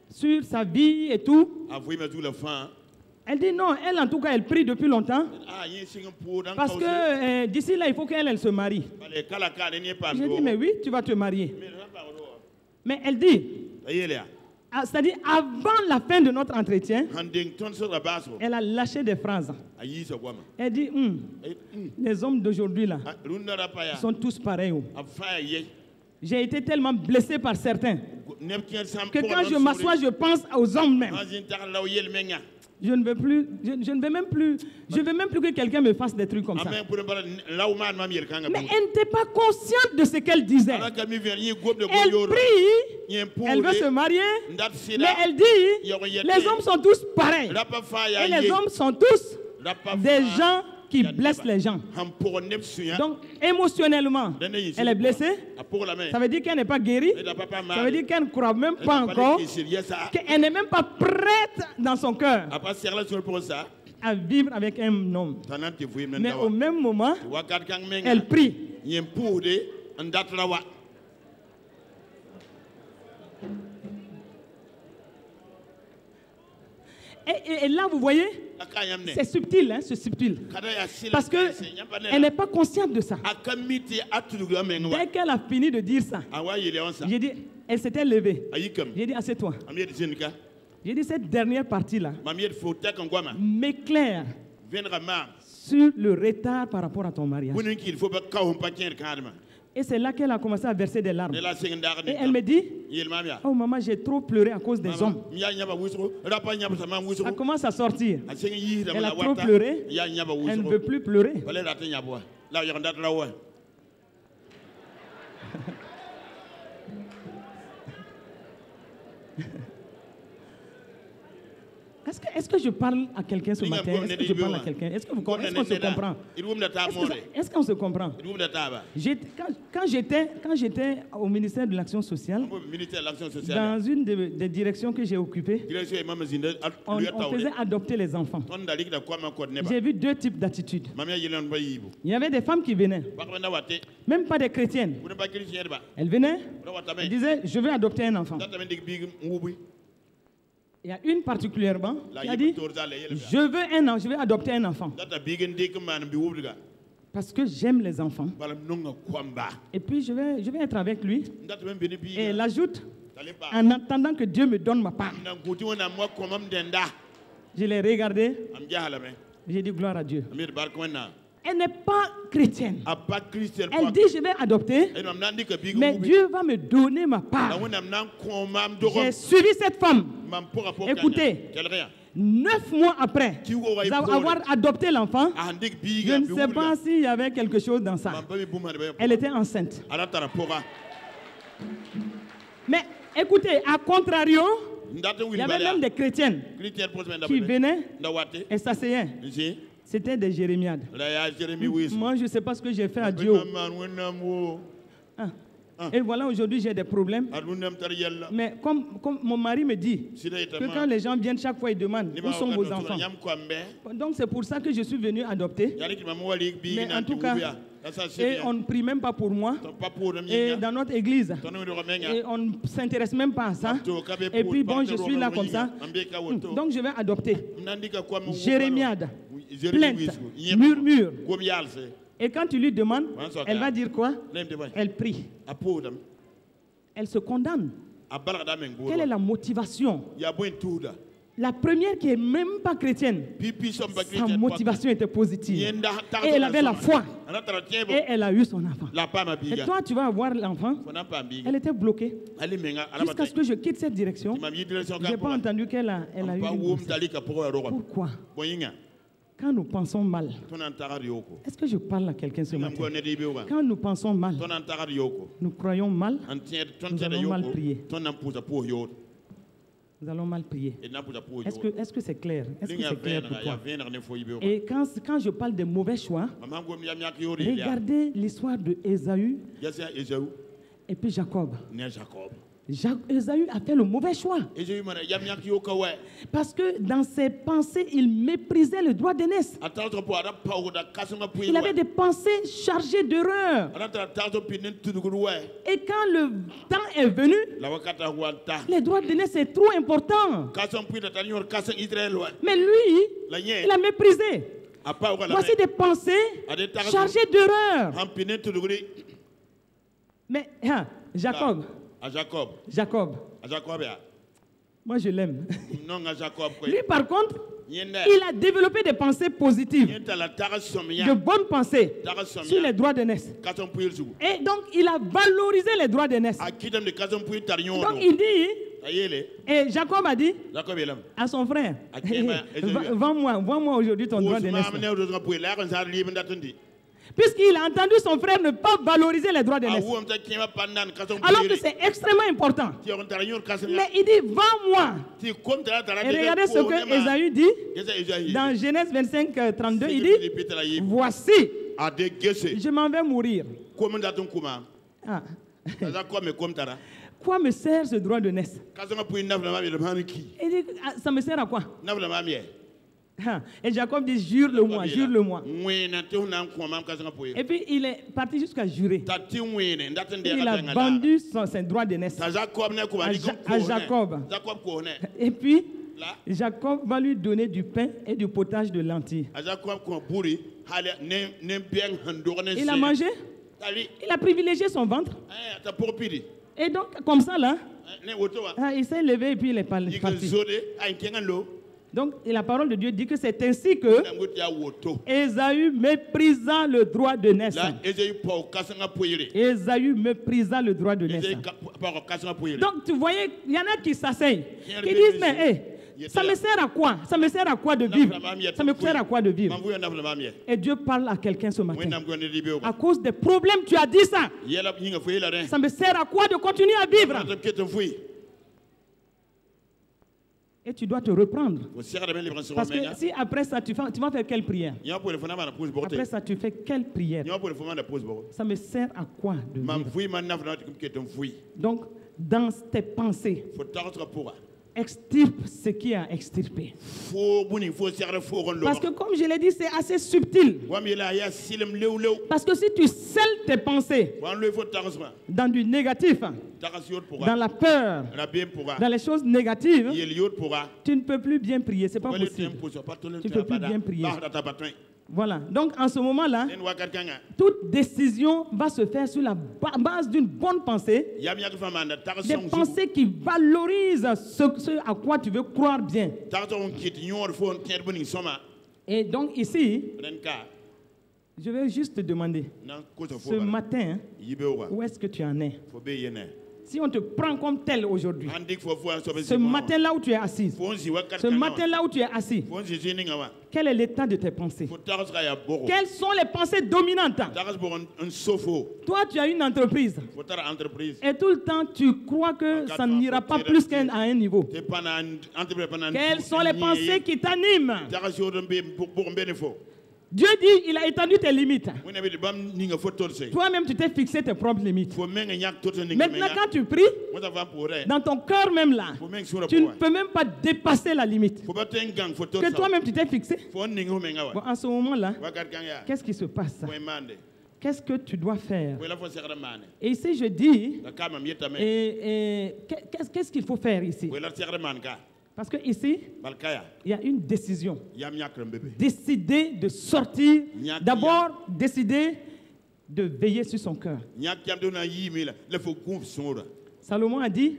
sur sa vie et tout. Elle dit non, elle en tout cas, elle prie depuis longtemps. Parce que d'ici là, il faut qu'elle se marie. J'ai dit, mais oui, tu vas te marier. Mais elle dit, c'est-à-dire avant la fin de notre entretien, elle a lâché des phrases. Elle dit, les hommes d'aujourd'hui là, sont tous pareils. J'ai été tellement blessé par certains que quand je m'assois, je pense aux hommes même. Je ne veux plus, je ne veux même plus, je veux même plus que quelqu'un me fasse des trucs comme ça. Mais elle n'était pas consciente de ce qu'elle disait. Elle prie, elle veut se marier, mais elle dit, les hommes sont tous pareils. Et les hommes sont tous des gens qui blessent les gens. Donc, émotionnellement, elle est blessée. Ça veut dire qu'elle n'est pas guérie. Ça veut dire qu'elle ne croit même pas encore. Qu'elle n'est même pas prête dans son cœur à vivre avec un homme. Mais au même moment, elle prie. Et là, vous voyez, c'est subtil, hein, c'est subtil. Parce qu'elle n'est pas consciente de ça. Dès qu'elle a fini de dire ça, j'ai dit, elle s'était levée. J'ai dit, assieds-toi. J'ai dit, cette dernière partie-là m'éclaire sur le retard par rapport à ton mariage. Et c'est là qu'elle a commencé à verser des larmes. Et elle me dit, oh maman, j'ai trop pleuré à cause des hommes. Ça commence à sortir. Elle a trop pleuré. Elle ne veut plus pleurer. Est-ce que je parle à quelqu'un ce matin? Est-ce que je parle à quelqu'un? Est-ce qu'on se comprend? Est-ce qu'on se comprend? Quand j'étais au ministère de l'Action sociale, dans une des directions que j'ai occupées, on faisait adopter les enfants. J'ai vu 2 types d'attitudes. Il y avait des femmes qui venaient, même pas des chrétiennes. Elles venaient, elles disaient, je veux adopter un enfant. Il y a une particulièrement qui a dit, je veux adopter un enfant. Parce que j'aime les enfants. Et puis je vais être avec lui. Et elle ajoute, en attendant que Dieu me donne ma part. Je l'ai regardé. J'ai dit gloire à Dieu. Elle n'est pas chrétienne. Elle dit, je vais adopter, mais Dieu va me donner ma part. J'ai suivi cette femme. Écoutez, 9 mois après avoir adopté l'enfant, je ne sais pas s'il y avait quelque chose dans ça. Elle était enceinte. Mais écoutez, à contrario, il y avait même des chrétiennes qui venaient et s'asseyaient. C'était des jérémiades. Moi, je ne sais pas ce que j'ai fait à Dieu. Et voilà, aujourd'hui, j'ai des problèmes. Mais comme mon mari me dit, que quand les gens viennent, chaque fois, ils demandent où sont vos enfants. Donc, c'est pour ça que je suis venu adopter. Mais en tout cas, et on ne prie même pas pour moi. Et dans notre église, et on ne s'intéresse même pas à ça. Et puis, bon, je suis là comme ça. Donc, je vais adopter. Jérémiade, plainte, murmure. Et quand tu lui demandes, elle va dire quoi? Elle prie. Elle se condamne. Quelle est la motivation? La première qui n'est même pas chrétienne, sa motivation était positive. Et elle avait la foi. Et elle a eu son enfant. Et toi, tu vas avoir l'enfant. Elle était bloquée. Jusqu'à ce que je quitte cette direction, je n'ai pas entendu qu'elle a eu une grossesse. Pourquoi? Quand nous pensons mal, est-ce que je parle à quelqu'un ce matin? Quand nous pensons mal, nous croyons mal, nous allons mal prier. Nous allons mal prier. Est-ce que c'est clair? Est-ce que c'est clair pour toi? Et quand je parle de mauvais choix, regardez l'histoire de Ésaü et puis Jacob. Ésaü a fait le mauvais choix. Parce que dans ses pensées, il méprisait le droit d'aînesse. Il avait des pensées chargées d'erreur. Et quand le temps est venu, les droits d'aînesse c'est trop important. Mais lui, il a méprisé. Voici des pensées chargées d'erreur. Mais Jacob. Jacob. Moi, je l'aime. Lui, par contre, il a développé des pensées positives, de bonnes pensées sur les droits d'aînesse. Et donc, il a valorisé les droits d'aînesse. Donc, il dit, et Jacob a dit à son frère, vends-moi aujourd'hui ton droit d'aînesse. Puisqu'il a entendu son frère ne pas valoriser les droits d'aînesse. Alors que c'est extrêmement important. Mais il dit, vends-moi. Et regardez ce que Ésaü dit dans Genèse 25, 32. Il dit, voici, je m'en vais mourir. Ah. Quoi me sert ce droit d'aînesse? Il dit, ça me sert à quoi? Et Jacob dit, jure-le-moi, jure-le-moi. Et puis il est parti jusqu'à jurer. Il a vendu ses droits d'aînesse à Jacob. Et puis, Jacob va lui donner du pain et du potage de lentilles. Il a mangé. Il a privilégié son ventre. Et donc, comme ça, là, il s'est levé et puis il est parti. Donc, la parole de Dieu dit que c'est ainsi que Ésaü méprisa le droit de naissance. Ésaü méprisa le droit de naissance. Donc, tu voyais, il y en a qui s'asseyent, qui disent, mais ça me sert à quoi? Ça me sert à quoi de vivre? Ça me sert à quoi de vivre? Et Dieu parle à quelqu'un ce matin. À cause des problèmes, tu as dit ça. Ça me sert à quoi de continuer à vivre? Et tu dois te reprendre. Parce que si après ça, tu vas faire quelle prière? Après ça, tu fais quelle prière? Ça me sert à quoi de vivre? Donc, dans tes pensées, extirpe ce qui a extirpé. Parce que comme je l'ai dit, c'est assez subtil. Parce que si tu scelles tes pensées dans du négatif, dans la peur, dans les choses négatives, tu ne peux plus bien prier. C'est pas possible. Tu ne peux plus bien prier. Voilà. Donc, en ce moment-là, toute décision va se faire sur la base d'une bonne pensée. Des pensées qui valorisent ce à quoi tu veux croire bien. Et donc, ici, je vais juste te demander, ce matin, où est-ce que tu en es? Si on te prend comme tel aujourd'hui, ce matin-là où tu es assis, ce matin-là où tu es assis, quel est l'état de tes pensées? Quelles sont les pensées dominantes? Toi, tu as une entreprise. Et tout le temps, tu crois que ça n'ira pas plus qu'à un niveau. Quelles sont les pensées qui t'animent? Dieu dit, il a étendu tes limites. Toi-même, tu t'es fixé tes propres limites. Maintenant, quand tu pries, dans ton cœur même là, tu ne peux même pas dépasser la limite que toi-même tu t'es fixé. Bon, en ce moment-là, qu'est-ce qui se passe? Qu'est-ce que tu dois faire? Et ici, je dis, qu'est-ce qu'il faut faire ici? Parce que ici, il y a une décision. Décider de sortir. D'abord, décider de veiller sur son cœur. Salomon a dit,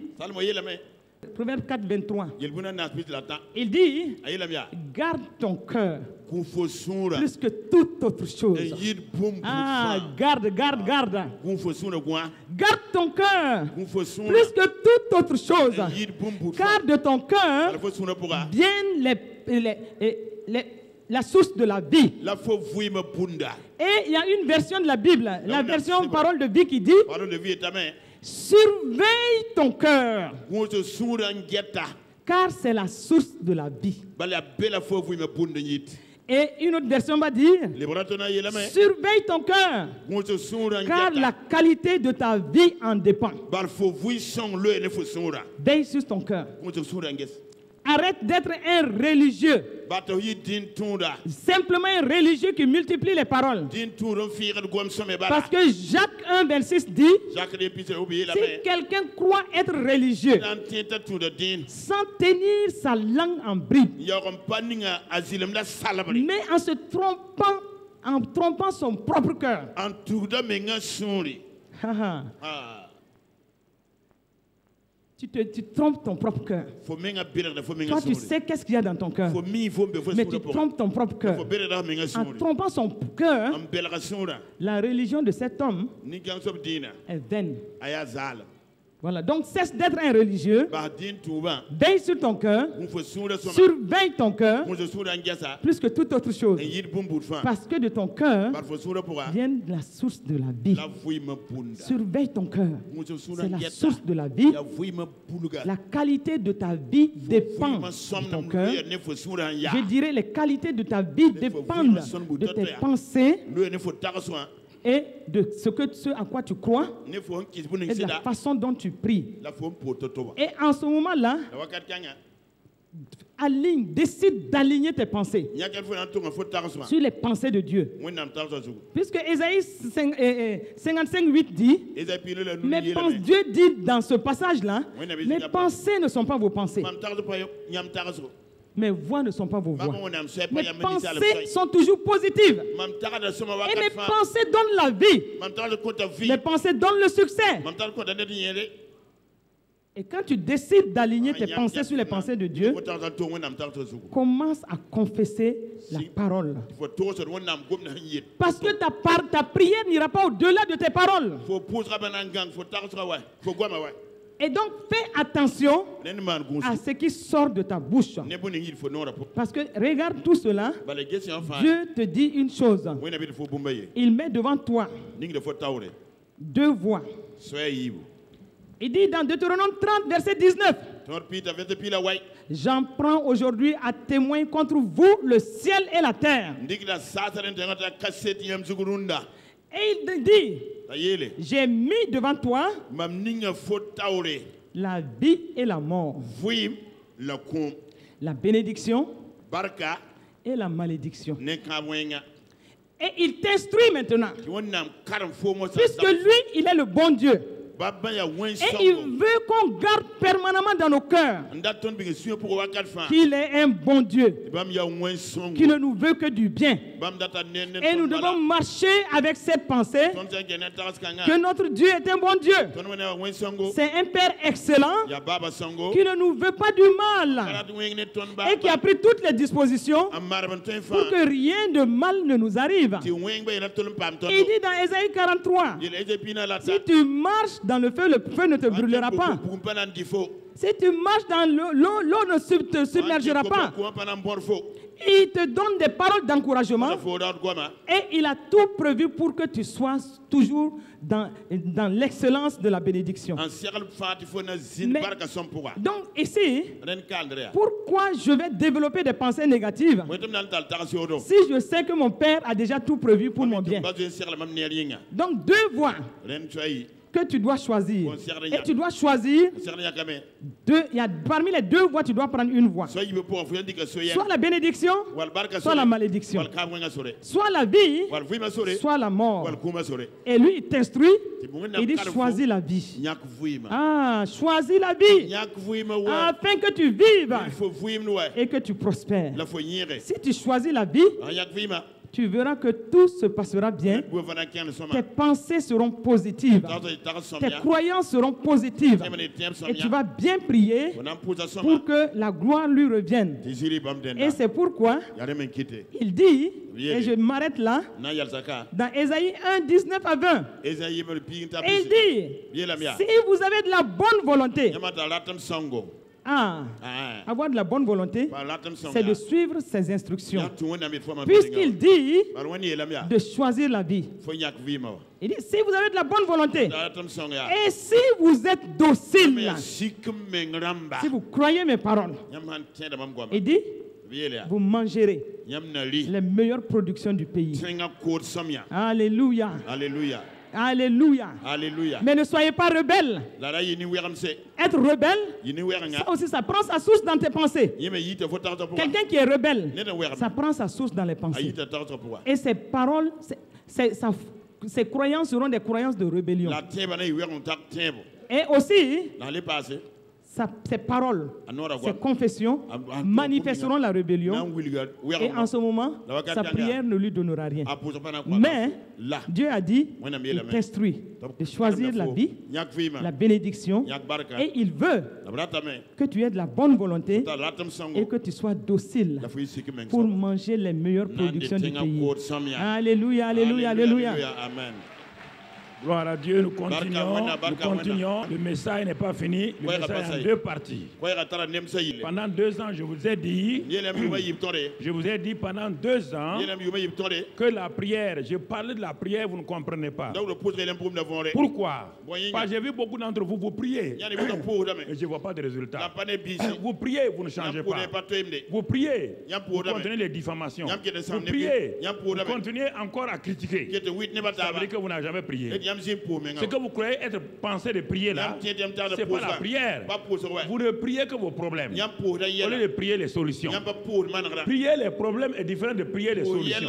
Proverbe 4, 23, il dit, garde ton cœur plus que toute autre chose. Ah, garde. Garde ton cœur plus que toute autre chose. Car de ton cœur viennent la source de la vie. Et il y a une version de la Bible, la version parole de vie qui dit, surveille ton cœur, car c'est la source de la vie. Et une autre version va dire, surveille ton cœur, car la qualité de ta vie en dépend. Veille sur ton cœur. Arrête d'être un religieux. Simplement un religieux qui multiplie les paroles. Parce que Jacques 1, 26 dit, si quelqu'un croit être religieux sans tenir sa langue en bride, mais en trompant son propre cœur, tu trompes ton propre cœur. Toi, tu sais qu'est-ce qu'il y a dans ton cœur. Mais tu trompes ton propre cœur. En trompant son cœur, la religion de cet homme est vaine. Voilà, donc cesse d'être un religieux. Veille sur ton cœur. Surveille ton cœur plus que toute autre chose. Parce que de ton cœur vient la source de la vie. Surveille ton cœur. C'est la source de la vie. La qualité de ta vie dépend de ton cœur. Je dirais les qualités de ta vie dépendent de tes pensées et de ce à quoi tu crois et de la façon dont tu pries. Et en ce moment-là, décide d'aligner tes pensées sur les pensées de Dieu. Puisque Ésaïe 55:8 dit, Dieu dit dans ce passage-là, mes pensées ne sont pas vos pensées. Mes voix ne sont pas vos voix. Mes pensées sont toujours positives. Et mes pensées donnent la vie. Mes pensées donnent le succès. Et quand tu décides d'aligner tes pensées sur les pensées de Dieu, commence à confesser la parole. Parce que ta prière n'ira pas au-delà de tes paroles. Et donc, fais attention à ce qui sort de ta bouche. Parce que regarde tout cela. Dieu te dit une chose. Il met devant toi deux voies. Il dit dans Deutéronome 30, verset 19. J'en prends aujourd'hui à témoin contre vous le ciel et la terre. Et il dit, j'ai mis devant toi la vie et la mort, la bénédiction et la malédiction. Et il t'instruit maintenant, puisque lui, il est le bon Dieu. Et il veut qu'on garde permanemment dans nos cœurs qu'il est un bon Dieu, qui ne nous veut que du bien. Et nous devons marcher avec cette pensée que notre Dieu est un bon Dieu. C'est un Père excellent qui ne nous veut pas du mal et qui a pris toutes les dispositions pour que rien de mal ne nous arrive. Il dit dans Ésaïe 43, si tu marches dans le feu ne te brûlera pas. Si tu marches dans l'eau ne te submergera pas. Il te donne des paroles d'encouragement et il a tout prévu pour que tu sois toujours dans l'excellence de la bénédiction. Donc ici, pourquoi je vais développer des pensées négatives si je sais que mon Père a déjà tout prévu pour mon bien? Donc deux voies que tu dois choisir. Et tu dois choisir parmi les deux voies, tu dois prendre une voie. Soit la bénédiction, soit la malédiction. Soit la vie, soit la mort. Et lui, il t'instruit, il dit choisis la vie. Ah, choisis la vie. Afin que tu vives et que tu prospères. Si tu choisis la vie, tu verras que tout se passera bien. Tes pensées seront positives. Tes croyances seront positives. Et tu vas bien prier pour que la gloire lui revienne. Et c'est pourquoi il dit, et je m'arrête là, dans Ésaïe 1, 19 à 20, il dit, si vous avez de la bonne volonté, avoir de la bonne volonté, c'est de suivre ses instructions. Puisqu'il dit de choisir la vie. Il dit, si vous avez de la bonne volonté, et si vous êtes docile, si vous croyez mes paroles, il dit, vous mangerez les meilleures productions du pays. Alléluia. Alléluia. Alléluia. Alléluia. Mais ne soyez pas rebelles. Être rebelle, ça aussi, ça prend sa source dans tes pensées. Quelqu'un qui est rebelle, ça prend sa source dans les pensées. Et ses paroles, ses croyances seront des croyances de rébellion. Et aussi, ces paroles, ces confessions manifesteront la rébellion et en ce moment, sa prière ne lui donnera rien. Mais Dieu a dit, il t'instruit de choisir la vie, la bénédiction et il veut que tu aies de la bonne volonté et que tu sois docile pour manger les meilleures productions du pays. Alléluia, alléluia, alléluia. Amen. Gloire à Dieu, nous continuons. Le message n'est pas fini. Le message est en deux parties. Pendant 2 ans, je vous ai dit pendant 2 ans que la prière, je parlais de la prière, vous ne comprenez pas. Pourquoi? Parce que j'ai vu beaucoup d'entre vous, vous priez. Et je ne vois pas de résultats. Vous priez, vous ne changez pas. Vous priez, vous continuez les diffamations. Vous priez, vous continuez encore à critiquer. Ça veut dire que vous n'avez jamais prié. Ce que vous croyez être pensé de prier là, ce n'est pas la prière. Vous ne priez que vos problèmes. Au lieu de prier les solutions. Prier les problèmes est différent de prier les solutions.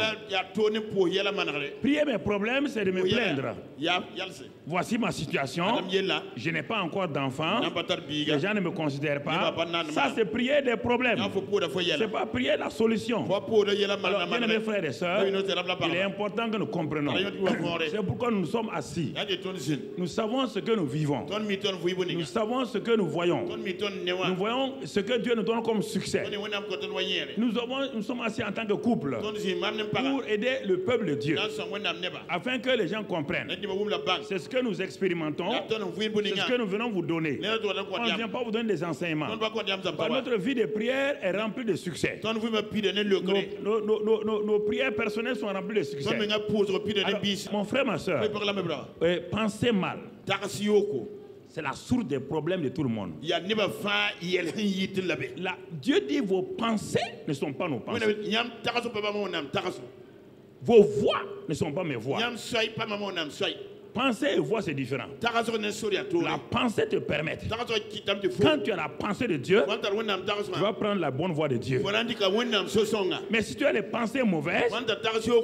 Prier mes problèmes, c'est de me plaindre. Voici ma situation. Je n'ai pas encore d'enfant. Les gens ne me considèrent pas. Ça, c'est prier des problèmes. Ce n'est pas prier la solution. Alors, bien mes frères et sœurs, il est important que nous comprenions. C'est pourquoi nous sommes assis. Nous savons ce que nous vivons. Nous savons ce que nous voyons. Nous voyons ce que Dieu nous donne comme succès. Nous sommes assis en tant que couple pour aider le peuple de Dieu afin que les gens comprennent. C'est ce que nous expérimentons. C'est ce que nous venons vous donner. On ne vient pas vous donner des enseignements. Notre vie de prière est remplie de succès. Nos prières personnelles sont remplies de succès. Alors, mon frère, ma soeur, pensez mal. C'est la source des problèmes de tout le monde. Dieu dit vos pensées ne sont pas nos pensées. Vos voix ne sont pas mes voix. Pensée et voix, c'est différent. La pensée te permet. Quand tu as la pensée de Dieu, tu vas prendre la bonne voix de Dieu. Mais si tu as les pensées mauvaises,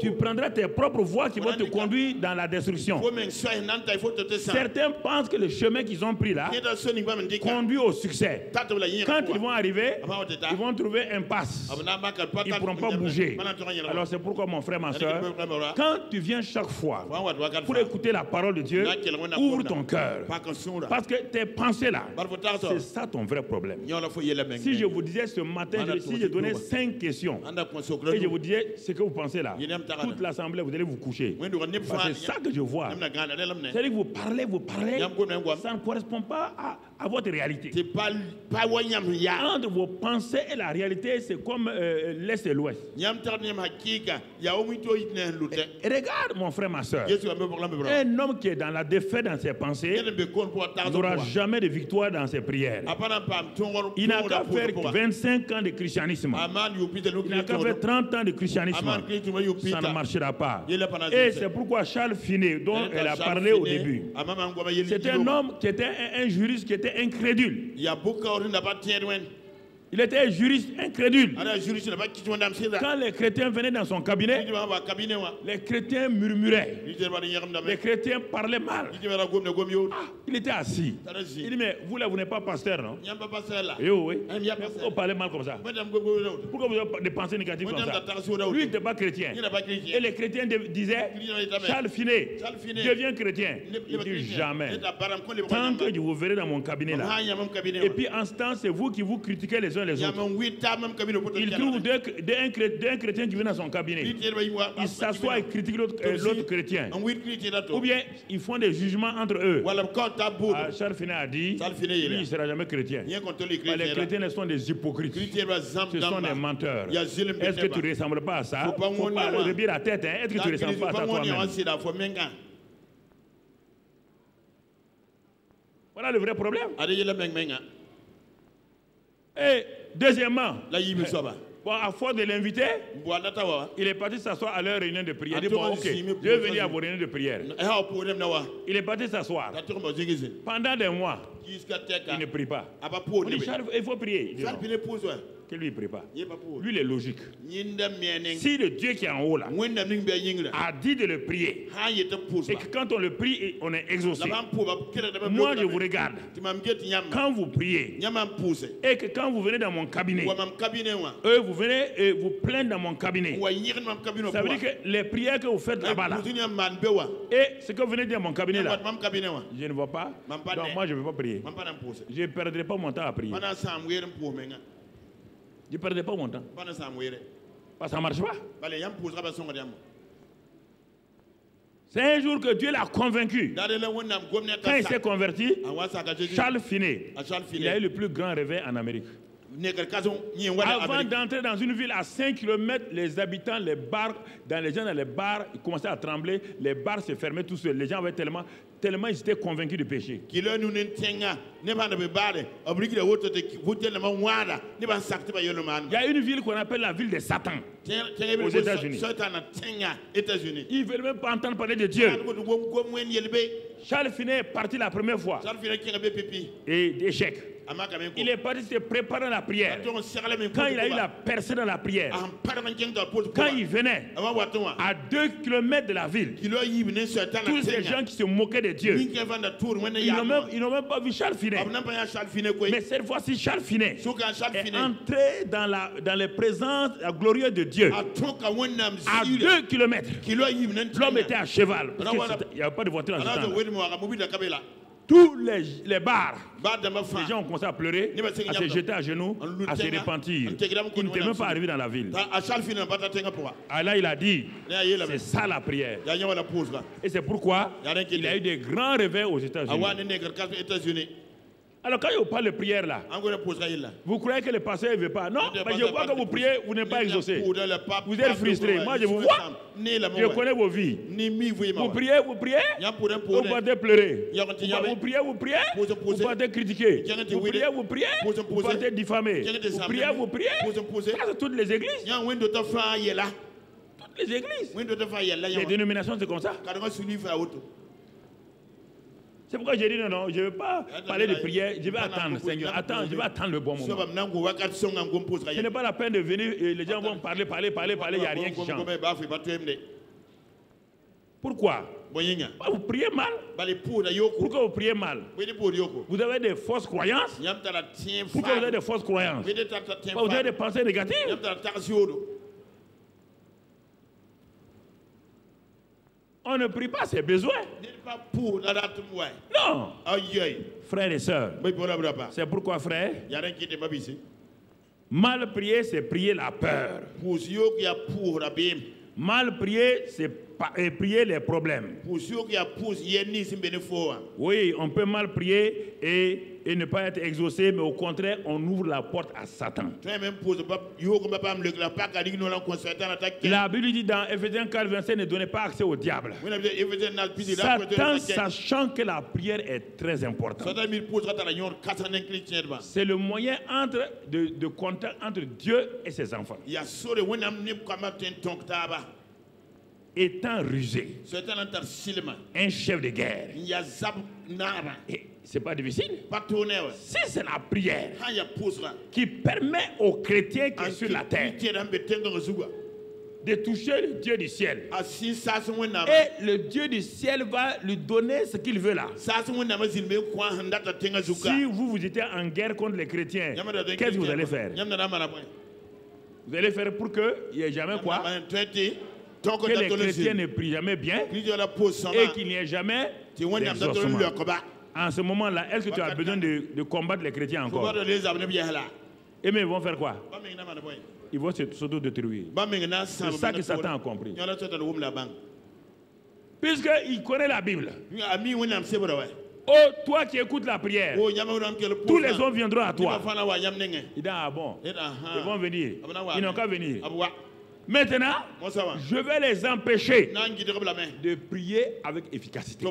tu prendras tes propres voix qui vont te conduire dans la destruction. Certains pensent que le chemin qu'ils ont pris là conduit au succès. Quand ils vont arriver, ils vont trouver un impasse. Ils ne pourront pas bouger. Alors c'est pourquoi mon frère, ma soeur, quand tu viens chaque fois pour écouter la parole parole de Dieu, ouvre ton cœur. Parce que tes pensées là, c'est ça ton vrai problème. Si je vous disais ce matin, si je donnais 5 questions, et je vous disais ce que vous pensez là, toute l'assemblée, vous allez vous coucher. C'est ça que je vois. C'est-à-dire que vous parlez, ça ne correspond pas à votre réalité. Entre vos pensées et la réalité, c'est comme l'Est et l'Ouest. Regarde mon frère, ma soeur. Un homme qui est dans la défaite dans ses pensées n'aura jamais de victoire dans ses prières. Il n'a qu'à faire 25 ans de christianisme. Il n'a qu'à faire 30 ans de christianisme. Ça ne marchera pas. Et c'est pourquoi Charles Finet, dont elle a parlé au début, c'est un homme qui était un juriste qui était incrédule. Il était un juriste incrédule. Quand les chrétiens venaient dans son cabinet, les chrétiens murmuraient. Les chrétiens parlaient mal. Il était assis. Il dit, mais vous là, vous n'êtes pas pasteur, non? Oui. Pourquoi vous parlez mal comme ça? Pourquoi vous avez des pensées négatives comme ça? Lui, il n'était pas chrétien. Et les chrétiens disaient, Charles Finet, deviens chrétien. Il dit, jamais. Tant que je vous verrai dans mon cabinet là. Et puis en ce temps, c'est vous qui vous critiquez les uns les autres. Il trouve un chrétien qui vient dans son cabinet. Il s'assoit et critique l'autre chrétien. Ou bien ils font des jugements entre eux. Charles Finet a dit, lui il ne sera jamais chrétien. Les chrétiens sont des hypocrites. Ce sont des menteurs. Est-ce que tu ne ressembles pas à ça? Il ne faut pas lever la tête. Est-ce que tu ne ressembles pas à ça toi-même? Voilà le vrai problème. Et deuxièmement, bon, à force de l'inviter, il est parti s'asseoir à leur réunion de prière. Il dit, bon, ok, je vais venir à vos réunions de prière. Il est parti s'asseoir. Pendant des mois, il ne prie pas. Il dit, il faut prier. Il dit, que lui ne prie pas. Lui, il est logique. Si le Dieu qui est en haut là a dit de le prier, et que quand on le prie, on est exaucé. Moi, je vous regarde. Quand vous priez, et que quand vous venez dans mon cabinet, eux, vous venez vous plaindre dans mon cabinet. Ça veut dire que les prières que vous faites là-bas, et ce que vous venez dire dans mon cabinet là, je ne vois pas. Donc moi, je ne vais pas prier. Je ne perdrai pas mon temps à prier. Je ne perdrai pas mon temps. Parce que ça ne marche pas. C'est un jour que Dieu l'a convaincu. Quand il s'est converti, Charles Finet, il a eu le plus grand réveil en Amérique. Avant d'entrer dans une ville à 5 km, les habitants, les bars, les gens dans les bars, ils commençaient à trembler, les bars se fermaient tout seuls. Les gens avaient tellement ils étaient convaincus du péché. Il y a une ville qu'on appelle la ville de Satan aux États-Unis. Ils ne veulent même pas entendre parler de Dieu. Charles Finet est parti la première fois et d'échec. Il est parti se préparer à la prière. Quand il a eu la percée dans la prière, quand il venait à 2 km de la ville, tous ces gens qui se moquaient de Dieu, ils n'ont même pas vu Charles Finet. Mais cette fois-ci, Charles Finet est entré dans les présences glorieuses de Dieu. À 2 km, l'homme était à cheval. Parce qu'il n'y avait pas de voiture en ce temps-là. Tous les bars, les gens ont commencé à pleurer, à se jeter à genoux, à se repentir. Ils n'étaient même pas arrivés dans la ville. Ah, là, il a dit, c'est ça la prière. Et c'est pourquoi il a eu des grands réveils aux États-Unis. Alors quand je parle de prière là, vous croyez que le pasteur ne veut pas? Non, mais je vois que vous priez, vous n'êtes pas exaucé. Vous êtes frustré. Moi je vous vois. Je connais vos vies. Vous priez, vous partez pleurer. Vous priez, vous partez critiquer. Vous priez, vous partez diffamer. Vous priez. Ça c'est toutes les églises. Toutes les églises. Les dénominations c'est comme ça. C'est pourquoi j'ai dit non, je ne veux pas parler de prière, je vais attendre, Seigneur. Attends, je vais attendre le bon moment. Ce n'est pas la peine de venir et les gens vont parler, il n'y a rien qui change. Pourquoi? Vous priez mal. Pourquoi vous priez mal? Vous avez des fausses croyances. Pourquoi vous avez des fausses croyances? Vous avez des pensées négatives. On ne prie pas ses besoins. Non. Frères et sœurs, c'est pourquoi, frère, mal prier, c'est prier la peur. Mal prier, c'est prier les problèmes. Oui, on peut mal prier et ne pas être exaucé, mais au contraire, on ouvre la porte à Satan. La Bible dit dans Ephésiens 4, 27, ne donnez pas accès au diable. Satan, sachant que la prière est très importante, c'est le moyen de contact entre Dieu et ses enfants. Étant rusé, un chef de guerre, c'est pas difficile. Si c'est la prière qui permet aux chrétiens qui sont sur la terre de toucher le Dieu du ciel, et le Dieu du ciel va lui donner ce qu'il veut là. Si vous étiez en guerre contre les chrétiens, qu'est-ce que vous allez faire? Vous allez faire pour qu'il n'y ait jamais quoi? Que les chrétiens ne prient jamais bien et qu'il n'y ait jamais d'exaucement. En ce moment-là, est-ce que tu as besoin de combattre les chrétiens encore? Et mais ils vont faire quoi? Ils vont s'auto-détruire. C'est ça que Satan a compris. Puisqu'il connaît la Bible. Oh, toi qui écoutes la prière, tous les hommes viendront à toi. Il dit, ah bon, ils vont venir. Ils n'ont qu'à venir. Maintenant, je vais les empêcher de prier avec efficacité.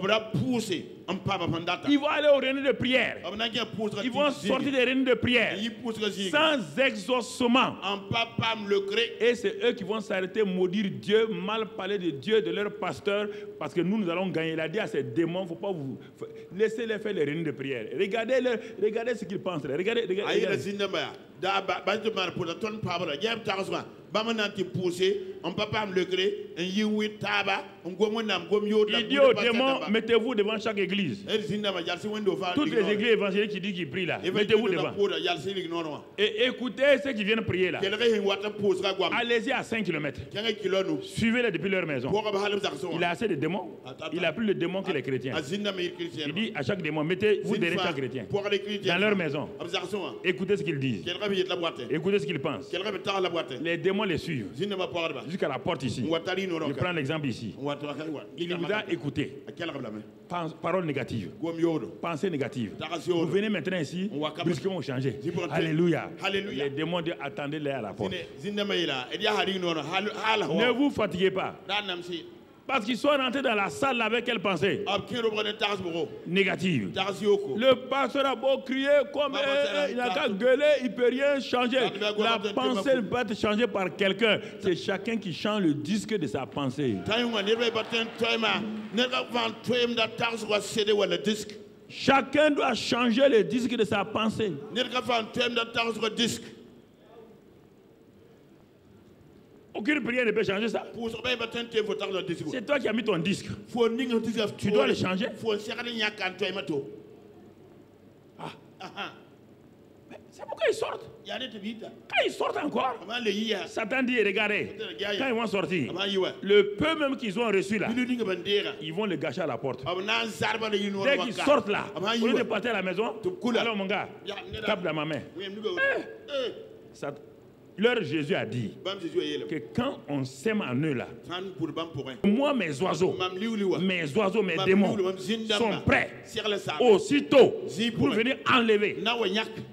Ils vont aller aux réunions de prière. Ils vont sortir des réunions de prière sans exaucement. Et c'est eux qui vont s'arrêter, maudire Dieu, mal parler de Dieu, de leur pasteur, parce que nous allons gagner. Il a dit à ces démons, il ne faut pas vous... Laissez-les faire les réunions de prière. Regardez ce qu'ils pensent. Regardez. Il dit aux démons, mettez-vous devant chaque église. Toutes les églises évangéliques qui disent qu'ils prient là, mettez-vous devant. Et écoutez ceux qui viennent prier là. Allez-y à 5 km. Suivez-les depuis leur maison. Il a assez de démons. Il a plus de démons que les chrétiens. Il dit à chaque démon, mettez-vous derrière chaque chrétien. Dans leur maison. Écoutez ce qu'ils disent. Écoutez ce qu'ils pensent. Les démons les suivent jusqu'à la porte ici. Je prends l'exemple ici. Il vous a écouté. Parole négative. Pensée négative. Vous venez maintenant ici, brusquement vous changez. Alléluia. Les démons disent attendez-les à la porte. Ne vous fatiguez pas. Parce qu'ils sont rentrés dans la salle avec quelle pensée négative. Le pasteur a beau crier comme il n'a qu'à gueuler, il ne peut rien changer. La pensée ne peut pas être changée par quelqu'un. C'est chacun qui change le disque de sa pensée. Chacun doit changer le disque de sa pensée. Aucune prière ne peut changer ça. C'est toi qui as mis ton disque. Tu dois le changer. C'est pourquoi ils sortent. Quand ils sortent encore, Satan dit, regardez, quand ils vont sortir, le peu même qu'ils ont reçu là, ils vont le gâcher à la porte. Dès qu'ils sortent là, au lieu de partir à la maison, alors mon gars, tape dans ma main. Leur Jésus a dit que quand on sème en eux là, moi mes oiseaux, mes démons sont prêts aussitôt pour venir enlever.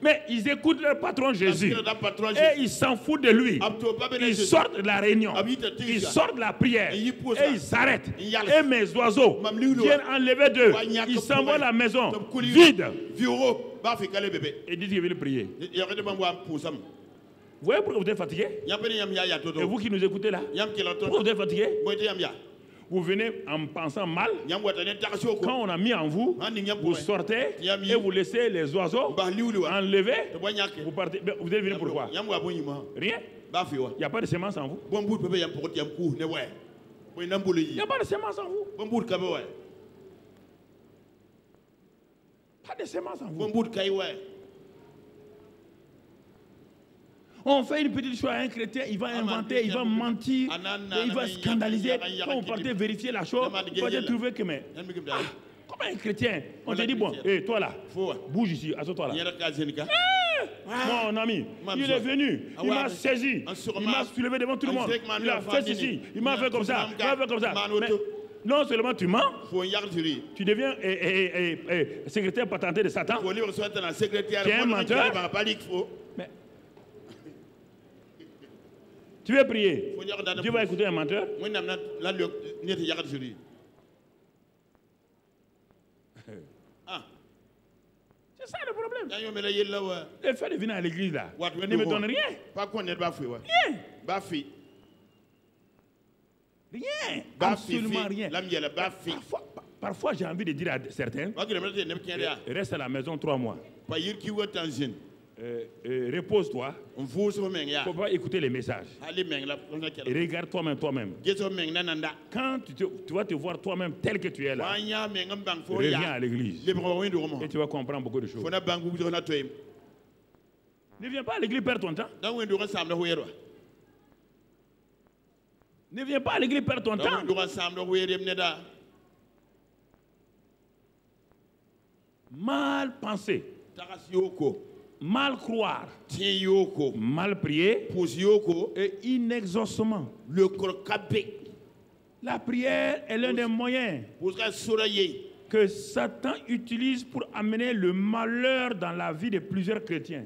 Mais ils écoutent leur patron Jésus et ils s'en foutent de lui. Ils sortent de la réunion, ils sortent de la prière et ils s'arrêtent. Et mes oiseaux viennent enlever d'eux. Ils s'en vont à la maison vide et disent qu'ils veulent prier. Vous voyez pourquoi vous êtes fatigué? Et vous qui nous écoutez là, pourquoi vous êtes fatigué? Vous venez en pensant mal. Quand on a mis en vous, vous sortez et vous laissez les oiseaux enlever. Vous partez. Vous êtes venu pourquoi? Rien. Il n'y a pas de semence en vous. Il n'y a pas de semence en vous. Pas de semence en vous. On fait une petite chose à un chrétien, il va inventer, il va mentir, il va scandaliser. Quand vous partez vérifier la chose, vous allez trouver que mais... Comme un chrétien, on te dit bon, hé, toi là, bouge ici, assois-toi là. Mon ami, il est venu, il m'a saisi, il m'a soulevé devant tout le monde, il a fait ceci, il m'a fait comme ça, il m'a fait comme ça. Mais non seulement tu mens, tu deviens secrétaire patenté de Satan, tu es un menteur, mais tu veux prier, Dieu va écouter un menteur. C'est ça le problème. Le fait de venir à l'église là ne me donne rien. Rien. Rien. Absolument rien. Parfois j'ai envie de dire à certains, reste à la maison 3 mois. Repose-toi. Il ne faut pas écouter les messages. Regarde toi-même. Quand tu vas te voir toi-même tel que tu es là, reviens à l'église. Et tu vas comprendre beaucoup de choses. Ne viens pas à l'église perdre ton temps. Ne viens pas à l'église perdre ton temps. Mal penser. Mal croire, mal prier et inexaucement. La prière est l'un des moyens que Satan utilise pour amener le malheur dans la vie de plusieurs chrétiens.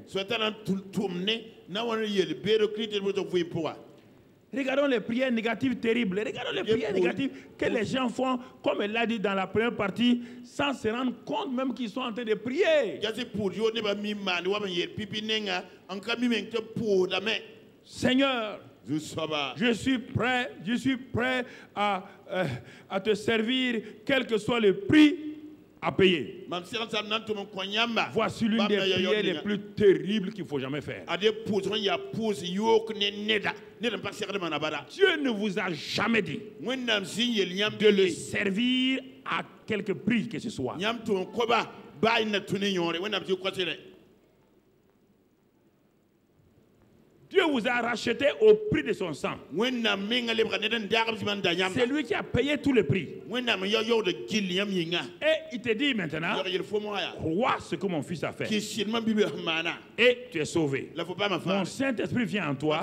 Regardons les prières négatives terribles. Regardons les prières négatives que les gens font, comme elle l'a dit dans la première partie, sans se rendre compte même qu'ils sont en train de prier. Seigneur, je suis prêt à te servir, quel que soit le prix à payer. Voici l'une des prières les plus terribles qu'il ne faut jamais faire. Dieu ne vous a jamais dit de le servir à quelque prix que ce soit. Dieu vous a racheté au prix de son sang. C'est lui qui a payé tout le prix. Et il te dit maintenant, crois ce que mon fils a fait. Et tu es sauvé. Mon Saint-Esprit vient en toi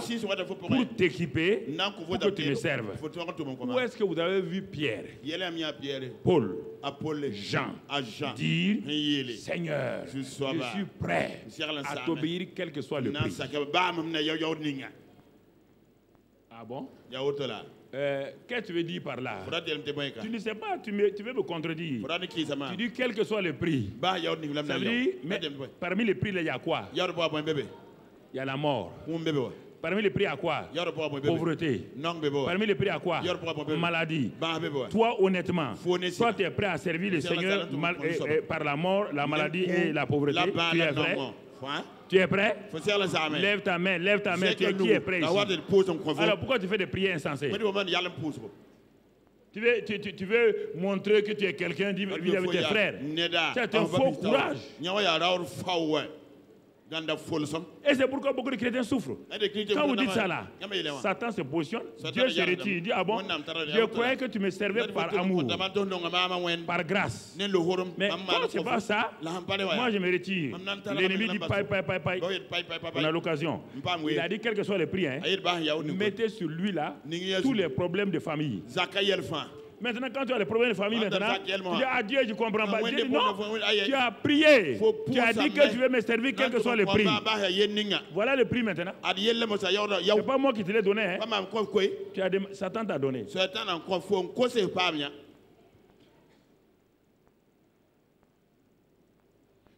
pour t'équiper, pour que tu me serves. Où est-ce que vous avez vu Pierre, Paul, Jean dire, Seigneur, je suis prêt à t'obéir quel que soit le prix. Ah bon? Qu'est-ce que tu veux dire par là? Tu ne sais pas, tu veux me contredire. Tu dis quel que soit le prix. Ça veut dire, mais parmi les prix, il y a quoi? Il y a la mort. Parmi les prix à quoi? Pauvreté. Parmi les prix à quoi? Maladie. Toi, honnêtement, toi, tu es prêt à servir le Seigneur par la mort, la maladie et la pauvreté. Tu es vrai? Tu es prêt? Lève ta main, Tu es qui est prêt ici? Alors pourquoi tu fais des prières insensées? Tu veux montrer que tu es quelqu'un vis-à-vis de tes frères. C'est un faux courage. Et c'est pourquoi beaucoup de chrétiens souffrent. Quand vous dites ça là, Satan se positionne, Dieu se retire, il dit, ah bon, je croyais que tu me servais par amour, par grâce. Mais quand c'est pas ça, moi je me retire. L'ennemi dit paille. On a l'occasion. Il a dit quel que soit le prix, mettez sur lui là tous les problèmes de famille. Maintenant, quand tu as les problèmes de famille, tu dis à Dieu, je ne comprends pas. Dieu dit non, tu as prié. Tu as dit que tu veux me servir, quel que soit le prix. Voilà le prix maintenant. Ce n'est pas moi qui te l'ai donné. Satan t'a donné.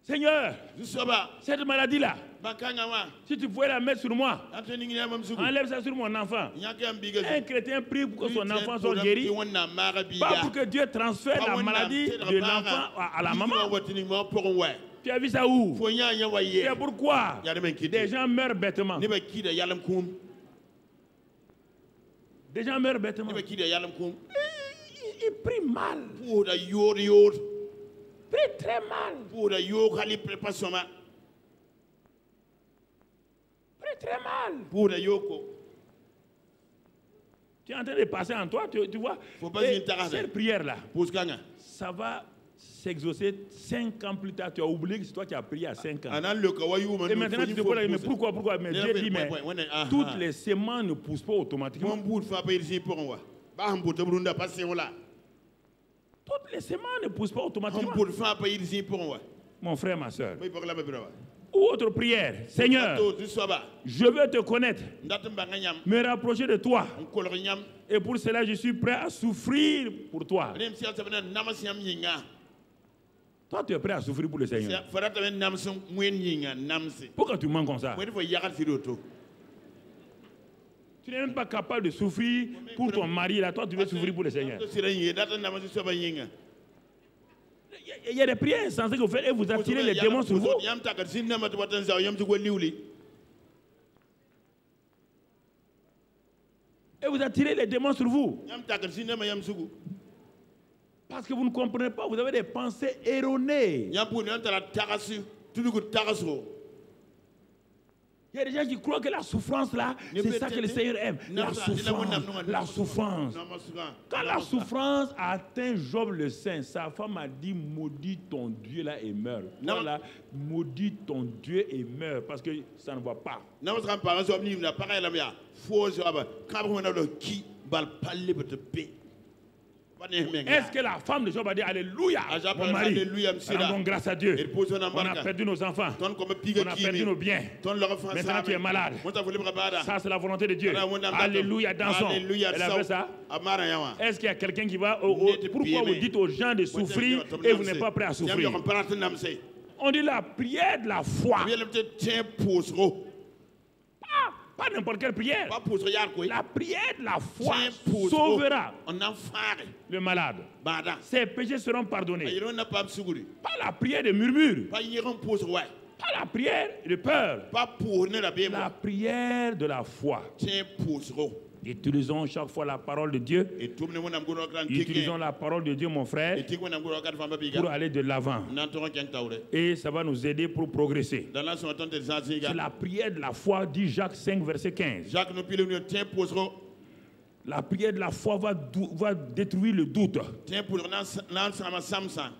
Seigneur, cette maladie-là, si tu pouvais la mettre sur moi, enlève ça sur mon enfant. Un chrétien prie pour que son enfant soit guéri, pas pour que Dieu transfère la maladie de l'enfant à la maman. Tu as vu ça où? C'est pourquoi des gens meurent bêtement. Des gens meurent bêtement. Ils prient mal. Prie très mal. Prie très mal. Tu es en train de passer en toi, tu vois. Cette prière-là, ça va s'exaucer 5 ans plus tard. Tu as oublié que c'est toi qui as prié à 5 ans. Et maintenant tu te poses, mais pourquoi? Mais Dieu dit, mais toutes les semences ne poussent pas automatiquement. Toutes les semences ne poussent pas automatiquement. Mon frère, ma soeur. Ou autre prière. Seigneur, je veux te connaître, me rapprocher de toi. Et pour cela, je suis prêt à souffrir pour toi. Toi, tu es prêt à souffrir pour le Seigneur. Pourquoi tu mens comme ça? Tu n'es même pas capable de souffrir pour ton mari. Là, toi, tu veux souffrir pour le Seigneur. Il y a des prières insensées que vous faites et vous attirez les démons sur vous. Et vous attirez les démons sur vous. Parce que vous ne comprenez pas, vous avez des pensées erronées. Il y a des gens qui croient que la souffrance là, c'est ça que le Seigneur aime. La souffrance, la souffrance. Quand la souffrance atteint Job le Saint, sa femme a dit, maudit ton Dieu là et meurt. Voilà, maudit ton Dieu et meurt, parce que ça ne va pas. Est-ce que la femme de Job a dit Alléluia, mon mari, rendons grâce à Dieu. On a perdu nos enfants, on a perdu nos biens. Maintenant tu es malade. Ça c'est la volonté de Dieu. Alléluia, dansons. Elle a fait ça. Est-ce qu'il y a quelqu'un qui va pourquoi vous dites aux gens de souffrir et vous n'êtes pas prêt à souffrir? On dit la prière de la foi. Pas n'importe quelle prière. La prière de la foi sauvera le malade. Ses péchés seront pardonnés. Pas la prière de murmure. Pas la prière de peur. La prière de la foi. Utilisons chaque fois la parole de Dieu. Utilisons la parole de Dieu, mon frère, pour aller de l'avant. Et ça va nous aider pour progresser. C'est la prière de la foi, dit Jacques 5, verset 15. La prière de la foi va détruire le doute.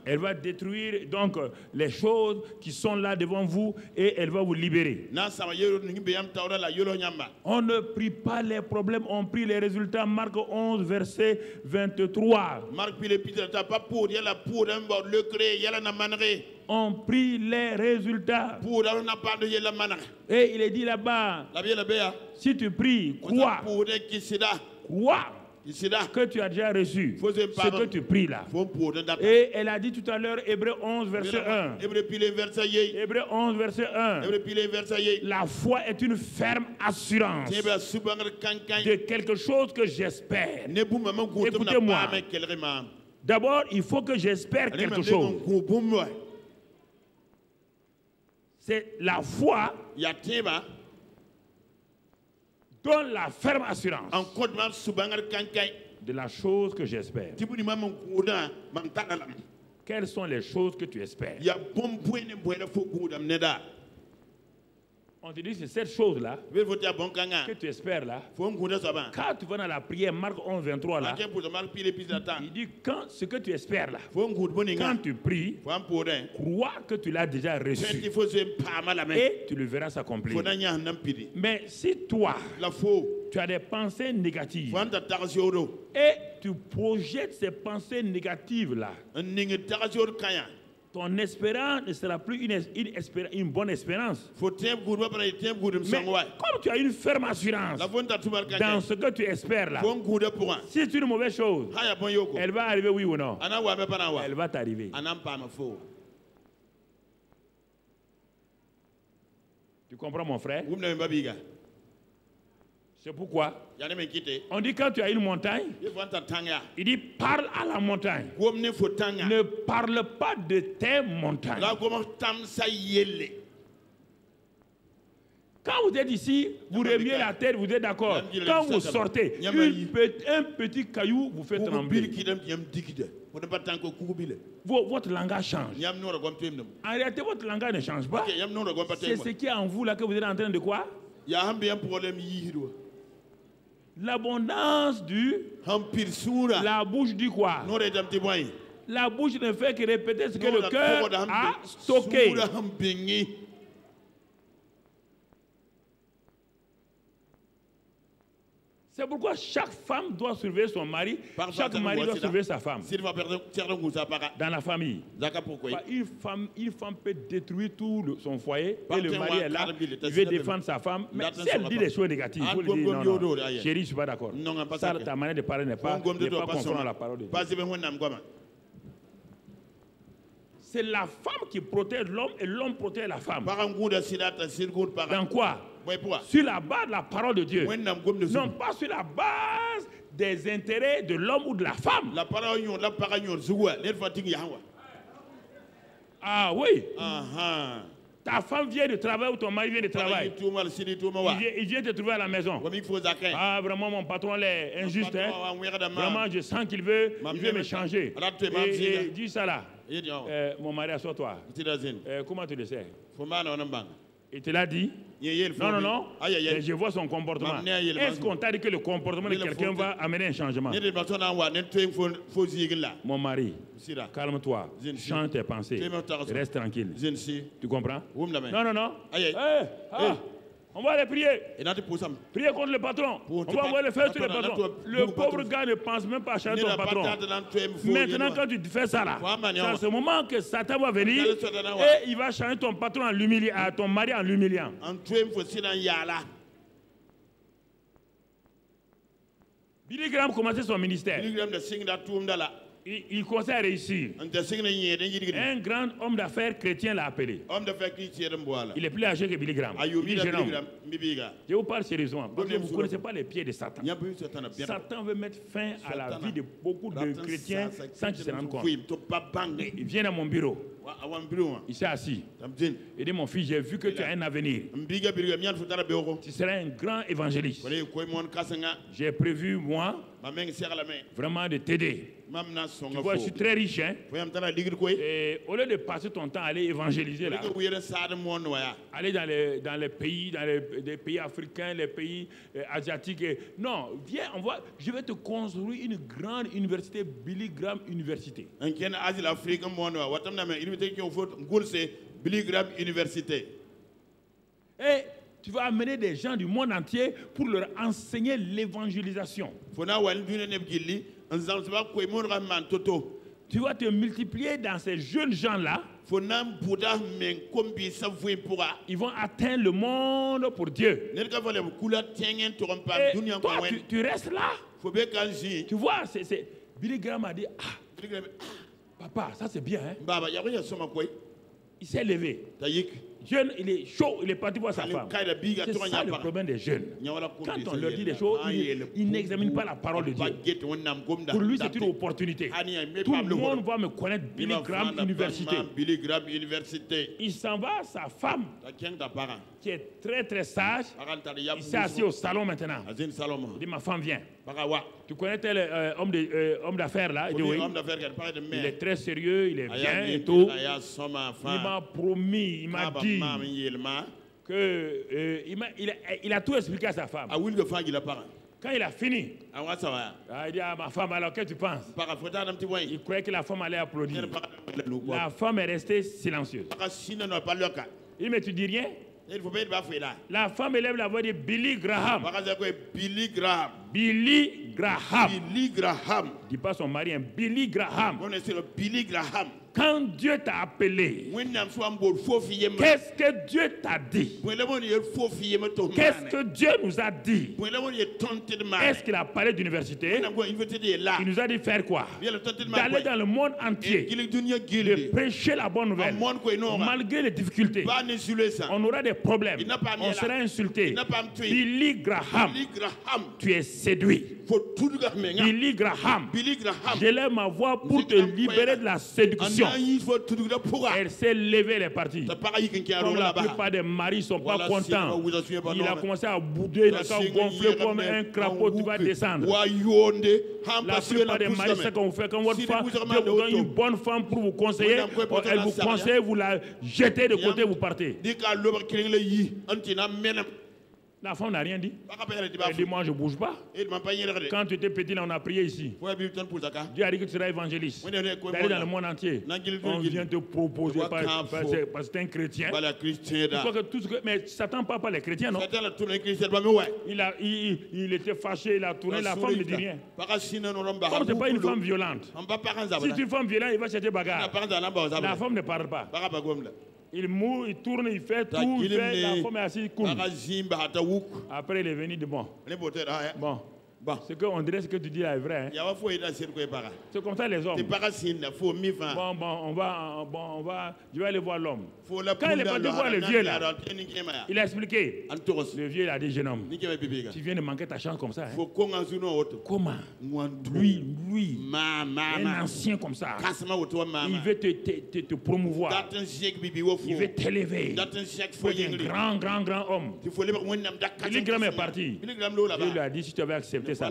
Elle va détruire donc les choses qui sont là devant vous et elle va vous libérer. On ne prie pas les problèmes, on prie les résultats. Marc 11, verset 23. On prie les résultats. Et il est dit là-bas, si tu pries, crois. Crois que tu as déjà reçu ce que tu pries là. Et elle a dit tout à l'heure, Hébreux 11, verset 1. Hébreux 11, verset 1. La foi est une ferme assurance de quelque chose que j'espère. Écoutez-moi. D'abord, il faut que j'espère quelque chose. C'est la foi donne la ferme assurance de la chose que j'espère. Quelles sont les choses que tu espères? On te dit c'est cette chose-là que tu espères là. Quand tu vas dans la prière, Marc 11, 23 là, il dit ce que tu espères là. Quand tu pries, crois que tu l'as déjà reçu. Et tu le verras s'accomplir. Mais si toi, tu as des pensées négatives et tu projettes ces pensées négatives là, ton espérance ne sera plus une bonne espérance. Mais comme tu as une ferme assurance dans ce que tu espères là, si c'est une mauvaise chose, elle va arriver oui ou non? Elle va t'arriver. Tu comprends mon frère? C'est pourquoi on dit quand tu as une montagne, il dit parle à la montagne. Ne parle pas de tes montagnes. Quand vous êtes ici, vous remuez la tête, vous êtes d'accord. Quand vous sortez, un petit caillou vous fait trembler. Votre langage change. En réalité, votre langage ne change pas. C'est ce qui est en vous là que vous êtes en train de quoi? L'abondance du... La bouche dit quoi? La bouche ne fait que répéter ce que le cœur a stocké. C'est pourquoi chaque femme doit surveiller son mari, chaque mari doit surveiller sa femme. Dans la famille. Une femme peut détruire tout son foyer et le mari est là, il veut défendre sa femme. Mais si elle dit des choses négatives, il faut lui dire non, non, chérie, je ne suis pas d'accord. Ça, ta manière de parler n'est pas conforme à la parole de Dieu. C'est la femme qui protège l'homme et l'homme protège la femme. Dans quoi? Sur la base de la parole de Dieu. Non pas sur la base des intérêts de l'homme ou de la femme. Ah oui. Ta femme vient de travail ou ton mari vient de travail. Il vient te trouver à la maison. Ah vraiment mon patron est injuste. Hein? Vraiment je sens qu'il veut me changer. Et dis ça là. Mon mari, assois-toi. Comment tu le sais? Il te l'a dit? Non, non, non. Je vois son comportement. Est-ce qu'on t'a dit que le comportement de quelqu'un va amener un changement? Mon mari, calme-toi. Change tes pensées. Reste tranquille. Tu comprends? Non, non, non. On va aller prier. Prier contre le patron. On va envoyer le faire sur le patron. Le pauvre gars ne pense même pas à changer ton patron. Maintenant, quand tu fais ça là, c'est à ce moment que Satan va venir et il va changer ton patron en l'humiliant, ton mari en l'humiliant. Billy Graham commençait son ministère. Il commençait à réussir. Un grand homme d'affaires chrétien l'a appelé. Il est plus âgé que Billy Graham. Il est jeune homme. Je vous parle sérieusement. Parce que vous ne connaissez pas les pieds de Satan. Satan veut mettre fin à la vie de beaucoup de chrétiens sans qu'ils se rendent compte. Il vient dans mon bureau. Il s'est assis. Il dit, mon fils, j'ai vu que tu as un avenir. Tu seras un grand évangéliste. J'ai prévu, moi, vraiment de t'aider. Tu vois, je suis très riche. Hein? Et au lieu de passer ton temps à aller évangéliser là, aller dans les pays, des pays africains, les pays asiatiques. Non, viens, je vais te construire une grande université, Billy Graham Université. Et tu vas amener des gens du monde entier pour leur enseigner l'évangélisation. Tu vas te multiplier dans ces jeunes gens-là. Ils vont atteindre le monde pour Dieu. Et toi, tu restes là. Tu vois, Billy Graham a dit, papa, ça c'est bien. Hein? Il s'est levé. Jeune, il est chaud, il est parti voir sa femme. C'est ça le problème des jeunes. Quand on leur dit des choses, ils n'examinent pas la parole de Dieu. Pour lui, c'est une opportunité. Tout le monde va me connaître Billy Graham Université. Il s'en va, sa femme, qui est très très sage, il s'est assis au salon maintenant. Il dit, ma femme vient. Tu connais tel homme d'affaires là? Il dit, oui. Il est très sérieux, il est bien et tout. Il m'a promis, il m'a dit que il a tout expliqué à sa femme. Quand il a fini, il dit à ma femme, alors qu'est-ce que tu penses? Il croyait que la femme allait applaudir. La femme est restée silencieuse. Il dit, mais tu dis rien? La femme élève la voix de Billy Graham. Billy Graham. Billy Graham. Billy Graham. Dis pas son mari, hein. Billy Graham. Billy Graham. Quand Dieu t'a appelé, qu'est-ce que Dieu t'a dit? Qu'est-ce que Dieu nous a dit? Est-ce qu'il a parlé d'université? Il nous a dit faire quoi? D'aller dans le monde entier, de prêcher la bonne nouvelle. Malgré les difficultés, on aura des problèmes, on sera insulté. Billy Graham, tu es séduit. Billy Graham, j'élève ma voix pour te libérer de la séduction. Elle s'est levée, elle est partie. Comme la plupart des maris ne sont pas contents. Il a commencé à bouder, il a gonflé comme un crapaud, tu vas descendre. La plupart des maris, c'est ce qu'on fait. Quand votre femme, Dieu vous donne une bonne femme pour vous conseiller, elle vous conseille, vous la jetez de côté, vous partez. La femme n'a rien dit. Elle dit, moi je ne bouge pas. Quand tu étais petit, là, on a prié ici. Dieu a dit que tu seras évangéliste. D'aller dans le monde entier. On vient te proposer parce que tu es un chrétien. Mais Satan ne parle pas les chrétiens, non? Il était fâché, il a tourné, la femme ne dit rien. Comme ce n'est pas une femme violente. Si c'est une femme violente, il va chercher bagarre. La femme ne parle pas. Il mourut, il tourne, il fait tout, il fait, la femme est assise, cool. Après, il est venu de bon. Bon, ce qu'on dirait, ce que tu dis là est vrai. Hein? C'est comme ça les hommes. On va, je vais aller voir l'homme. Quand il est parti voir le vieux là, il a expliqué. Le vieux il a dit, jeune homme, tu viens de manquer ta chance comme ça. Hein? Comment? Lui, un ancien comme ça, il veut te promouvoir. Il veut t'élever. Il faut être un grand homme. Billy Graham est parti. Dieu lui a dit, si tu avais accepté ça,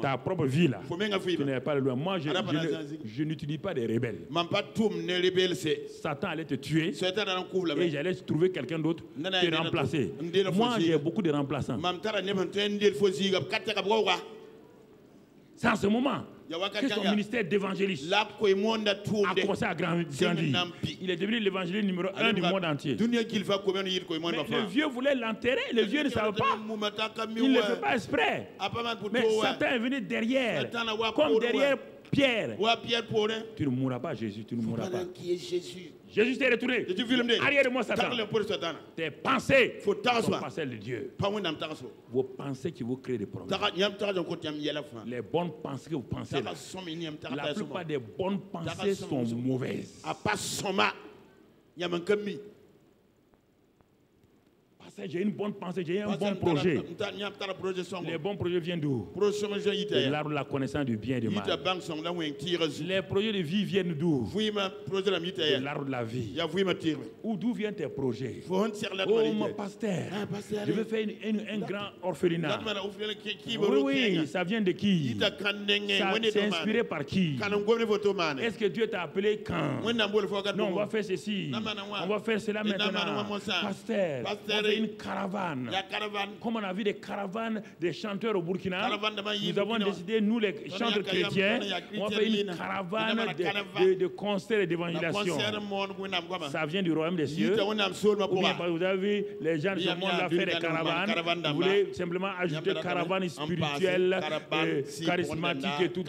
ta propre vie là, tu n'es pas loin. Moi, je n'utilise pas des rebelles. Satan allait te tuer et j'allais trouver quelqu'un d'autre te remplacer. Moi, j'ai beaucoup de remplaçants. C'est en ce moment que son ministère d'évangéliste a commencé à grandir. Il est devenu l'évangéliste numéro 1 du monde entier. Mais le vieux voulait l'enterrer, le vieux ne savait pas. Il ne le fait pas exprès. Mais Satan est venu derrière, comme derrière Pierre. Tu ne mourras pas, Jésus, tu ne mourras pas. Jésus s'est retourné. Arrière de moi, Satan. Tes pensées sont pas celles de Dieu. Vos pensées qui vous créent des problèmes. Les bonnes pensées que vous pensez là, la plupart des bonnes pensées sont mauvaises. J'ai une bonne pensée, j'ai un bon projet. Les bons projets viennent d'où? De l'arbre de la connaissance du bien et du mal. Les projets de vie viennent d'où? De l'arbre de la vie. Ou d'où viennent tes projets? Oh, mon pasteur, je veux faire un grand orphelinat. Oui, ça vient de qui? C'est inspiré par qui? Est-ce que Dieu t'a appelé quand? Non, on va faire ceci. On va faire cela maintenant. Pasteur, une caravane. Comme on a vu des caravanes des chanteurs au Burkina, nous avons décidé, nous les chanteurs chrétiens, on va faire une caravane de concerts et d'évangélisation. Ça vient du royaume des cieux. Ou bien, vous avez vu les gens de ce monde là faire des caravanes. Vous voulez simplement ajouter caravane spirituelle, charismatique et tout.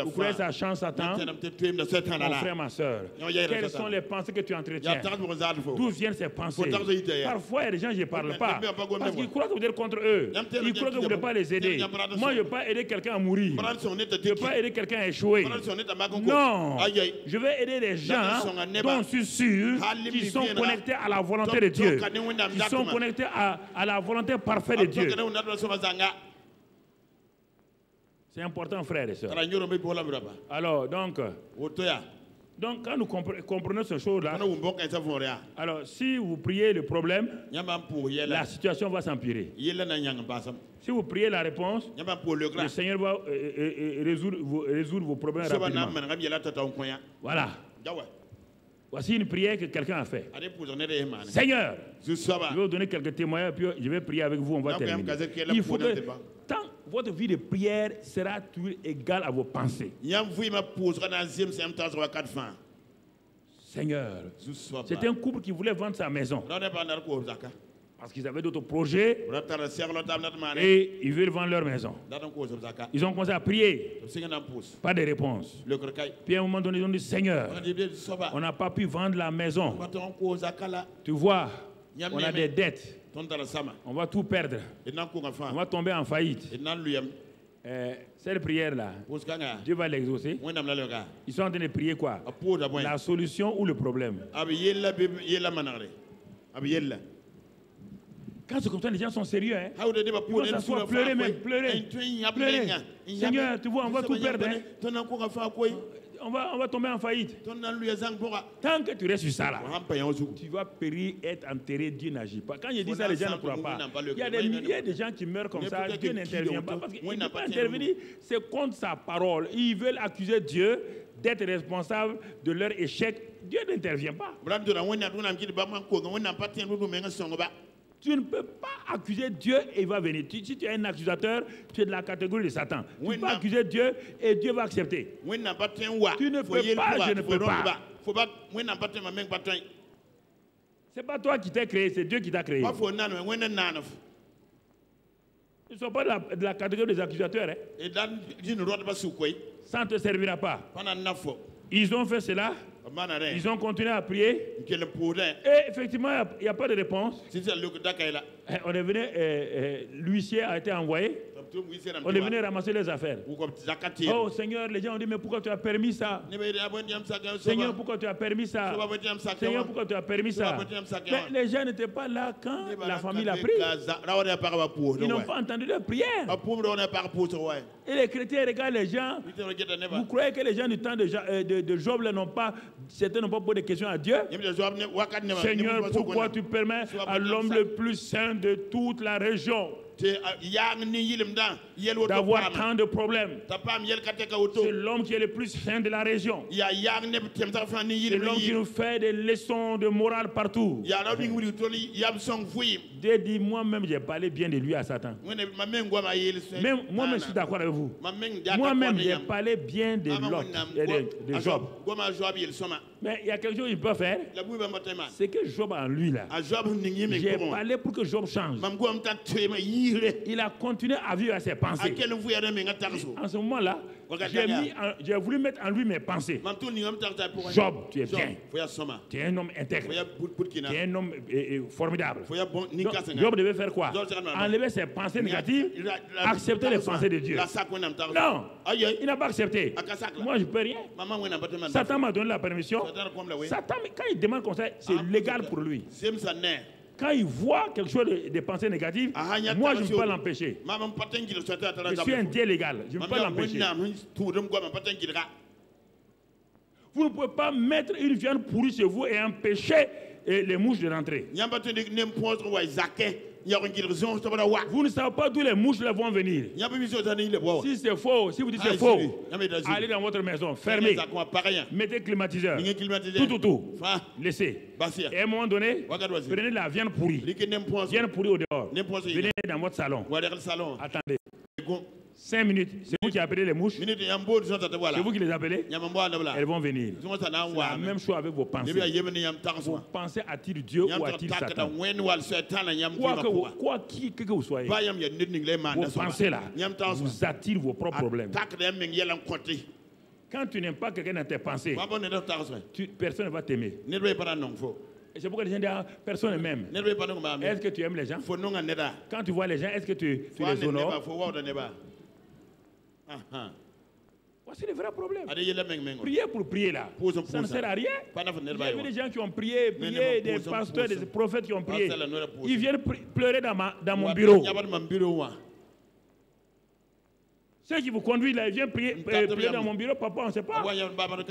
Vous croyez ça change Satan? Mon frère, ma soeur, quelles sont les pensées que tu entretiens? D'où viennent ces pensées? Parfois, il y a des gens, je ne parle pas. Parce qu'ils croient que vous êtes contre eux. Ils croient que vous ne pouvez pas les aider. Moi, je ne veux pas aider quelqu'un à mourir. Je ne veux pas aider quelqu'un à échouer. Non. Je vais aider les gens dont je suis sûr qui sont connectés à la volonté de Dieu. Qui sont connectés à la volonté parfaite de Dieu. C'est important, frères et sœurs. Alors, donc, quand nous comprenons ce chose-là, alors si vous priez le problème, la situation va s'empirer. Si vous priez la réponse, le Seigneur va résoudre vos problèmes rapidement. Voilà. Voici une prière que quelqu'un a faite. Seigneur, je vais vous donner quelques témoignages, puis je vais prier avec vous, on va terminer. Il faut que votre vie de prière sera toujours égale à vos pensées. Seigneur, c'était un couple qui voulait vendre sa maison. Parce qu'ils avaient d'autres projets et ils veulent vendre leur maison. Ils ont commencé à prier. Pas de réponse. Puis à un moment donné, ils ont dit, Seigneur, on n'a pas pu vendre la maison. Tu vois, on a des dettes. On va tout perdre. On va tomber en faillite. Cette prière-là, Dieu va l'exaucer. Ils sont en train de prier quoi? La solution ou le problème? Quand c'est comme ça, les gens sont sérieux. Hein? Ils vont s'asseoir, pleurer même, pleurer. Seigneur, tu vois, on va tout perdre. Hein? On va tomber en faillite. Tant que tu restes sur ça, là, tu vas périr, être enterré, Dieu n'agit pas. Quand je dis ça, les gens ne croient pas. Il y a des milliers de gens qui meurent comme ça, Dieu n'intervient pas. Parce qu'il ne peut pas intervenir, c'est contre sa parole. Ils veulent accuser Dieu d'être responsable de leur échec. Dieu n'intervient pas. Tu ne peux pas accuser Dieu et il va venir. Si tu es un accusateur, tu es de la catégorie de Satan. Tu peux pas accuser Dieu et Dieu va accepter. Tu ne peux pas, je ne peux pas. C'est pas toi qui t'es créé, c'est Dieu qui t'a créé. Ils ne sont pas de la catégorie des accusateurs. Hein. Ça ne te servira pas. Ils ont fait cela. Ils ont continué à prier. Et effectivement, il n'y a pas de réponse. On est venu, l'huissier a été envoyé. On est venu ramasser les affaires. Oh Seigneur, les gens ont dit, mais pourquoi tu as permis ça? Seigneur, pourquoi tu as permis ça? Seigneur, pourquoi tu as permis ça? Mais les gens n'étaient pas là quand la famille l'a pris. Ils n'ont pas entendu leur prière. Et les chrétiens regardent les gens. Vous croyez que les gens du temps de Job n'ont pas, certains n'ont pas posé de questions à Dieu? Seigneur, pourquoi tu permets à l'homme le plus saint de toute la région d'avoir tant de problèmes? C'est l'homme qui est le plus saint de la région. C'est l'homme qui nous fait des leçons de morale partout. Dieu dit, moi-même j'ai parlé bien de lui à Satan. Moi-même je suis d'accord avec vous. Moi-même j'ai parlé bien de Job. Mais il y a quelque chose qu'il peut faire. C'est que Job en lui là. J'ai parlé pour que Job change. Il a continué à vivre à ses pensées. En ce moment-là, j'ai voulu mettre en lui mes pensées. Job, tu es bien. Tu es un homme intègre. Tu es un homme formidable. Donc, Job devait faire quoi? Enlever ses pensées négatives, accepter les pensées de Dieu. Non, il n'a pas accepté. Moi, je ne peux rien. Satan m'a donné la permission. Satan, quand il demande conseil, c'est légal pour lui. Quand il voit quelque chose de pensée négative, moi je ne peux pas l'empêcher. Je suis un Dieu légal, je ne peux pas l'empêcher. Vous ne pouvez pas mettre une viande pourrie chez vous et empêcher les mouches de rentrer. Vous ne savez pas d'où les mouches vont venir. Si c'est faux, si vous dites c'est faux, allez dans votre maison, fermez, mettez climatiseur, tout. Laissez. Et à un moment donné, prenez la viande pourrie au dehors. Venez dans votre salon. Attendez. 5 minutes, c'est vous qui appelez les mouches. C'est vous qui les appelez. Elles vont venir. C'est la même chose avec vos pensées. Vos pensées attirent Dieu ou attirent Satan. Quoi que vous soyez, vos pensées là vous attirent vos propres problèmes. Quand tu n'aimes pas quelqu'un dans tes pensées, personne ne va t'aimer. C'est pourquoi les gens disent personne ne m'aime. Est-ce que tu aimes les gens? Quand tu vois les gens, est-ce que tu les honores? Voici le vrai problème. Prier pour prier là, ça ne sert à rien. Il y a des gens qui ont prié, des pasteurs, des prophètes qui ont prié. Ils viennent pleurer dans mon bureau. Ceux qui vous conduisent là, ils viennent prier dans mon bureau. Papa, on ne sait pas.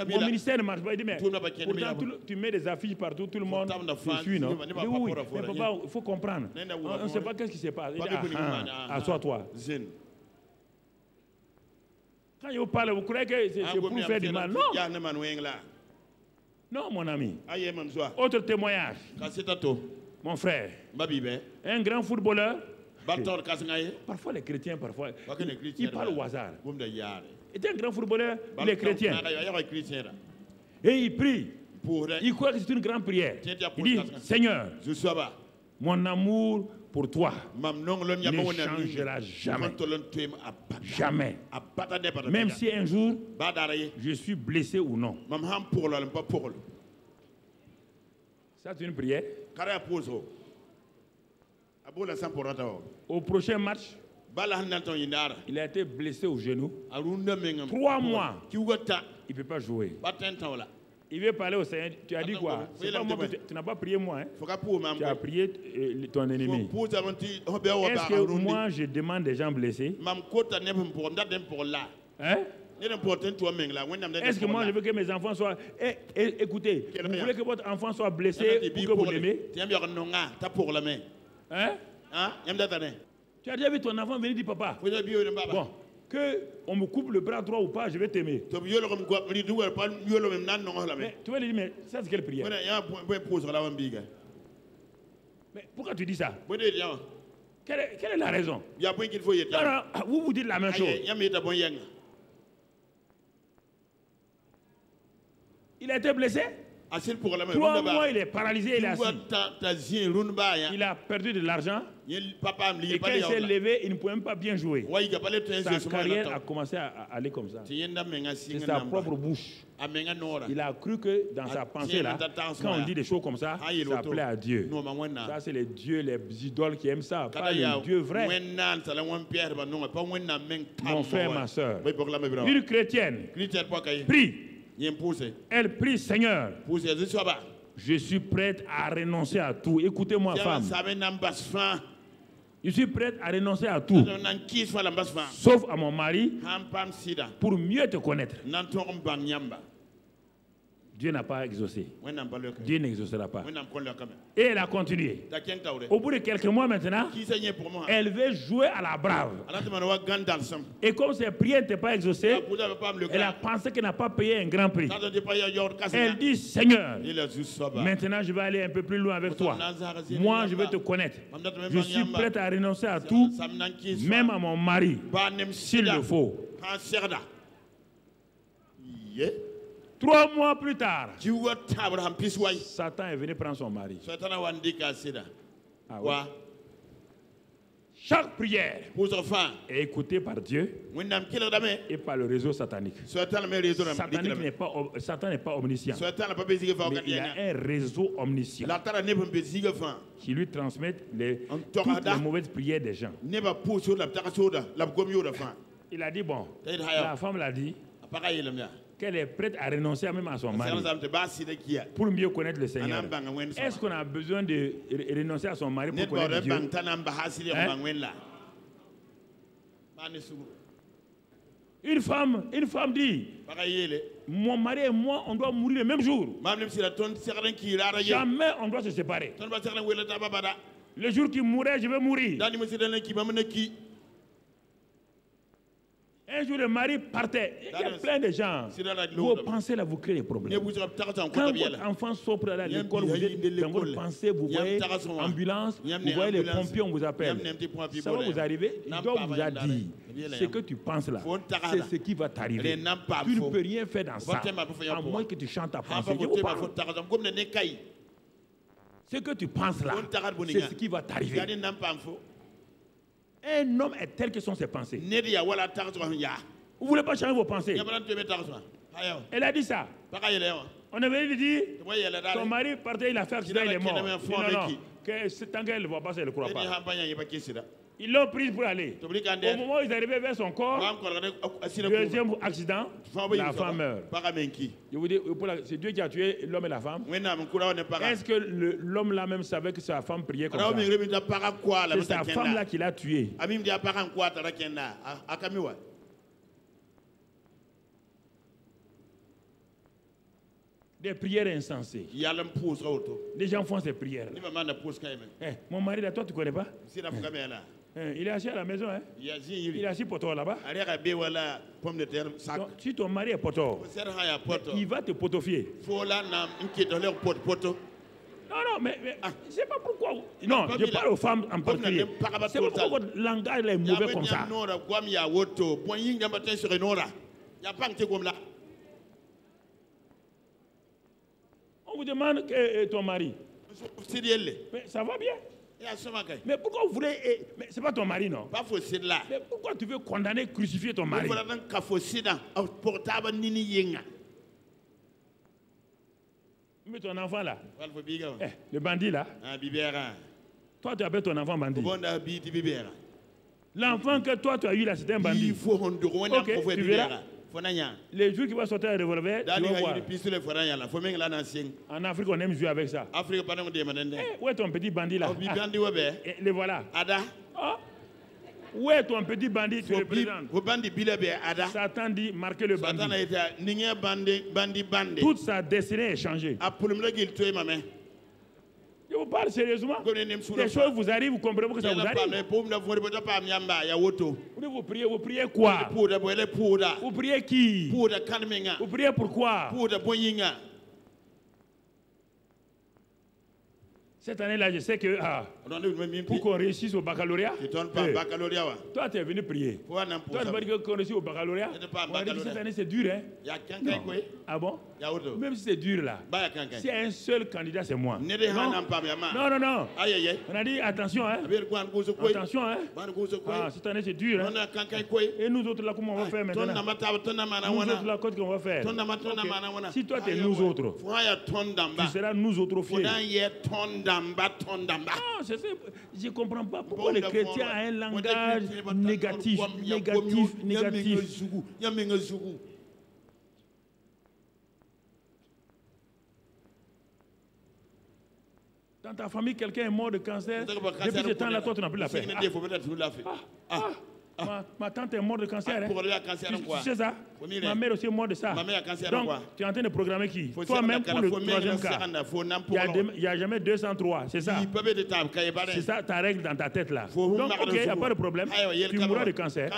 Mon ministère ne marche pas. Il dit, mais pourtant, tu mets des affiches partout, tout le monde te suit, non? Il dit, oui, mais papa, il faut comprendre. On ne sait pas qu'est-ce qui se passe. Il dit, assois-toi. Quand je vous parle, vous croyez que c'est pour faire du mal? Non. Non, mon ami. Autre témoignage. Mon frère. Un grand footballeur. Parfois les chrétiens, ils parlent au hasard. Il était un grand footballeur, il est chrétien. Et il prie. Il croit que c'est une grande prière. Il dit, Seigneur, mon amour pour toi ne changera jamais. Jamais. Même si un jour je suis blessé ou non. Ça, c'est une prière. Au prochain match, il a été blessé au genou. 3 mois. Il ne peut pas jouer. Il veut parler au Seigneur. Tu as dit quoi? Pas moi, tu n'as pas prié moi. Hein? Tu as prié ton ennemi. Est-ce que moi je demande des gens blessés? Hein? Est-ce que moi je veux que mes enfants soient... écoutez, vous voulez que votre enfant soit blessé pour que vous l'aimez? Hein? Tu as déjà vu ton enfant venir dire papa? Bon, qu'on me coupe le bras droit ou pas, je vais t'aimer. Mais tu vas lui dire, mais ça c'est quelle prière? Mais pourquoi tu dis ça? Quelle est la raison? Alors, vous dites la même chose. Il a été blessé? 3 mois, il est paralysé, il est assis. Il a perdu de l'argent. Et quand il s'est levé, il ne pouvait même pas bien jouer. Sa carrière a commencé à aller comme ça. C'est sa propre bouche. Il a cru que dans sa pensée là, quand on dit des choses comme ça, ça plaît à Dieu. Ça, c'est les dieux, les idoles qui aiment ça, pas les dieux vrais. Mon frère, ma soeur, une chrétienne prie. Elle prie, Seigneur, je suis prête à renoncer à tout. Écoutez-moi, femme. Je suis prête à renoncer à tout, sauf à mon mari, pour mieux te connaître. Dieu n'a pas exaucé. Dieu n'exaucera pas. Et elle a continué. Au bout de quelques mois maintenant, elle veut jouer à la brave. Et comme ses prières n'étaient pas exaucées, elle a pensé qu'elle n'a pas payé un grand prix. Elle dit, Seigneur, maintenant je vais aller un peu plus loin avec toi. Moi, je veux te connaître. Je suis prête à renoncer à tout, même à mon mari, s'il le faut. 3 mois plus tard, Satan est venu prendre son mari. Ah ouais. Chaque prière est écoutée par Dieu et par le réseau satanique. Satan n'est pas omniscient. Mais il y a un réseau omniscient qui lui transmet toutes les mauvaises prières des gens. Il a dit, bon, la femme l'a dit, qu'elle est prête à renoncer même à son mari pour mieux connaître le Seigneur. Est-ce qu'on a besoin de renoncer à son mari pour connaître Dieu? Une femme dit, mon mari et moi, on doit mourir le même jour. Jamais on doit se séparer. Le jour qu'il mourrait, je vais mourir. Un jour, le mari partait. Il y a plein de gens. Vos pensées là vous créez des problèmes. Quand votre enfant sort pour aller à l'école, vous êtes dans votre pensée, vous voyez ambulance, vous voyez les pompiers, on vous appelle. Ça va vous arriver. Dieu vous a dit, ce que tu penses là, c'est ce qui va t'arriver. Tu ne peux rien faire dans ça, à moins que tu chantes ta pensée. Ce que tu penses là, c'est ce qui va t'arriver. Un homme est tel que sont ses pensées. Vous ne voulez pas changer vos pensées. Elle a dit ça. On avait dit, son mari partait, il a fait accident, il est mort. Non, tant qu'elle ne voit pas, elle ne croit pas. Ils l'ont prise pour aller. Au moment où ils arrivaient vers son corps, deuxième accident, la femme meurt. Je vous dis, c'est Dieu qui a tué l'homme et la femme. Est-ce que l'homme là même savait que sa femme priait comme ça? C'est sa femme là qui l'a tué. Des prières insensées. Les gens font ces prières. Mon mari là, toi tu ne connais pas? Il est assis à la maison, hein? Il est assis poteau là-bas. Si ton mari est poteau, il va te potofier. Non, mais je sais pas pourquoi. Non, je parle aux femmes en particulier. C'est pourquoi votre langage est mauvais comme ça. On vous demande que ton mari. Mais ça va bien. Mais pourquoi vous voulez... Mais c'est pas ton mari, non? Mais pourquoi tu veux condamner, crucifier ton mari? Mais ton enfant là, le bandit là, toi tu appelles ton enfant bandit. L'enfant que toi tu as eu là, c'est un bandit. Ok, tu verras. Les jours qui vont sortir le revolver, tu vas voir. En Afrique, on aime jouer avec ça. Où est ton petit bandit là? Le voilà. Oh. Où est ton petit bandit tu le présentes? Satan dit marquez le bandit. Toute sa destinée est changée. Je vous parle sérieusement. Des choses vous arrivent, vous comprenez que ça vous arrive. Vous priez quoi? Vous priez qui? Vous priez pourquoi? Cette année-là, je sais que pour qu'on réussisse au baccalauréat, toi, tu es venu prier. Toi, tu n'as pas dit qu'on réussisse au baccalauréat. On a dit que cette année, c'est dur. Hein? Non. Ah bon? Même si c'est dur là, s'il y a un seul candidat, c'est moi. Non, non, non. On a dit attention. Hein? Attention. Hein? Ah, cette année, c'est dur. Hein? Et nous autres, là, comment on va faire maintenant? Nous autres, là, qu'est-ce qu'on va faire? Okay. Si toi, tu es nous autres, tu seras nous autres fiers. Non, je ne comprends pas pourquoi les chrétiens ont un langage négatif. Dans ta famille, quelqu'un est mort de cancer. Depuis ce temps-là, toi, tu n'as plus la paix. Ma tante est morte de cancer. Hein? Tu sais ça? Ma mère aussi est morte de ça. Donc, tu es en train de programmer qui? Toi-même pour le troisième cas. Il n'y a jamais 203, c'est ça? C'est ça ta règle dans ta tête là. Donc, ok, il n'y a pas de problème. Tu mourras de cancer.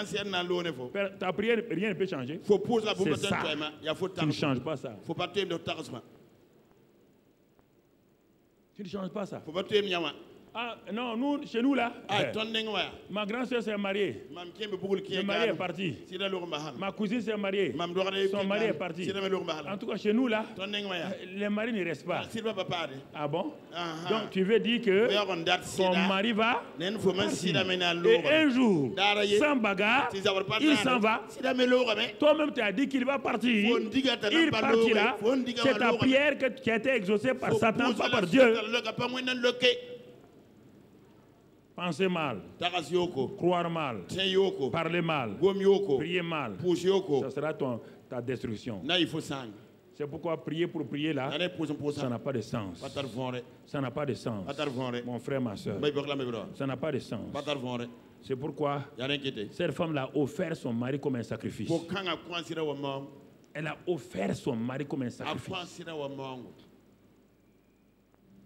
Ta prière, rien ne peut changer. C'est ça. Tu ne changes pas ça. Tu ne changes pas ça. Ah non, nous, chez nous là, ma grand-soeur s'est mariée. Le mari est parti. Ma cousine s'est mariée. Son mari est parti. En tout cas, chez nous là, les maris ne restent pas. Ah bon? Donc tu veux dire que son mari va partir. Et un jour, sans bagarre, il s'en va. Toi-même, tu as dit qu'il va partir. Il partira. C'est ta prière qui a été exaucée par Satan, pas par Dieu. Penser mal, croire mal, parler mal, prier mal, ça sera ta destruction. C'est pourquoi prier pour prier là, ça n'a pas de sens. Ça n'a pas de sens. Mon frère, ma soeur, ça n'a pas de sens. C'est pourquoi cette femme a offert son mari comme un sacrifice. Elle a offert son mari comme un sacrifice.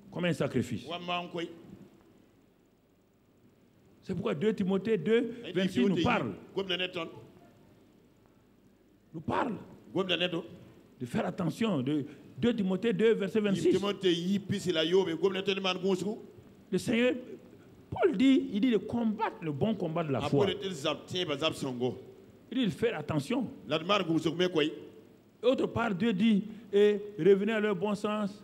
Comme un sacrifice. C'est pourquoi 2 Timothée 2, 26 nous parle. Nous parle de faire attention. 2 Timothée 2, verset 26. Le Seigneur, Paul dit, il dit de combattre le bon combat de la foi. Il dit de faire attention. Autre part, Dieu dit, et revenez à leur bon sens.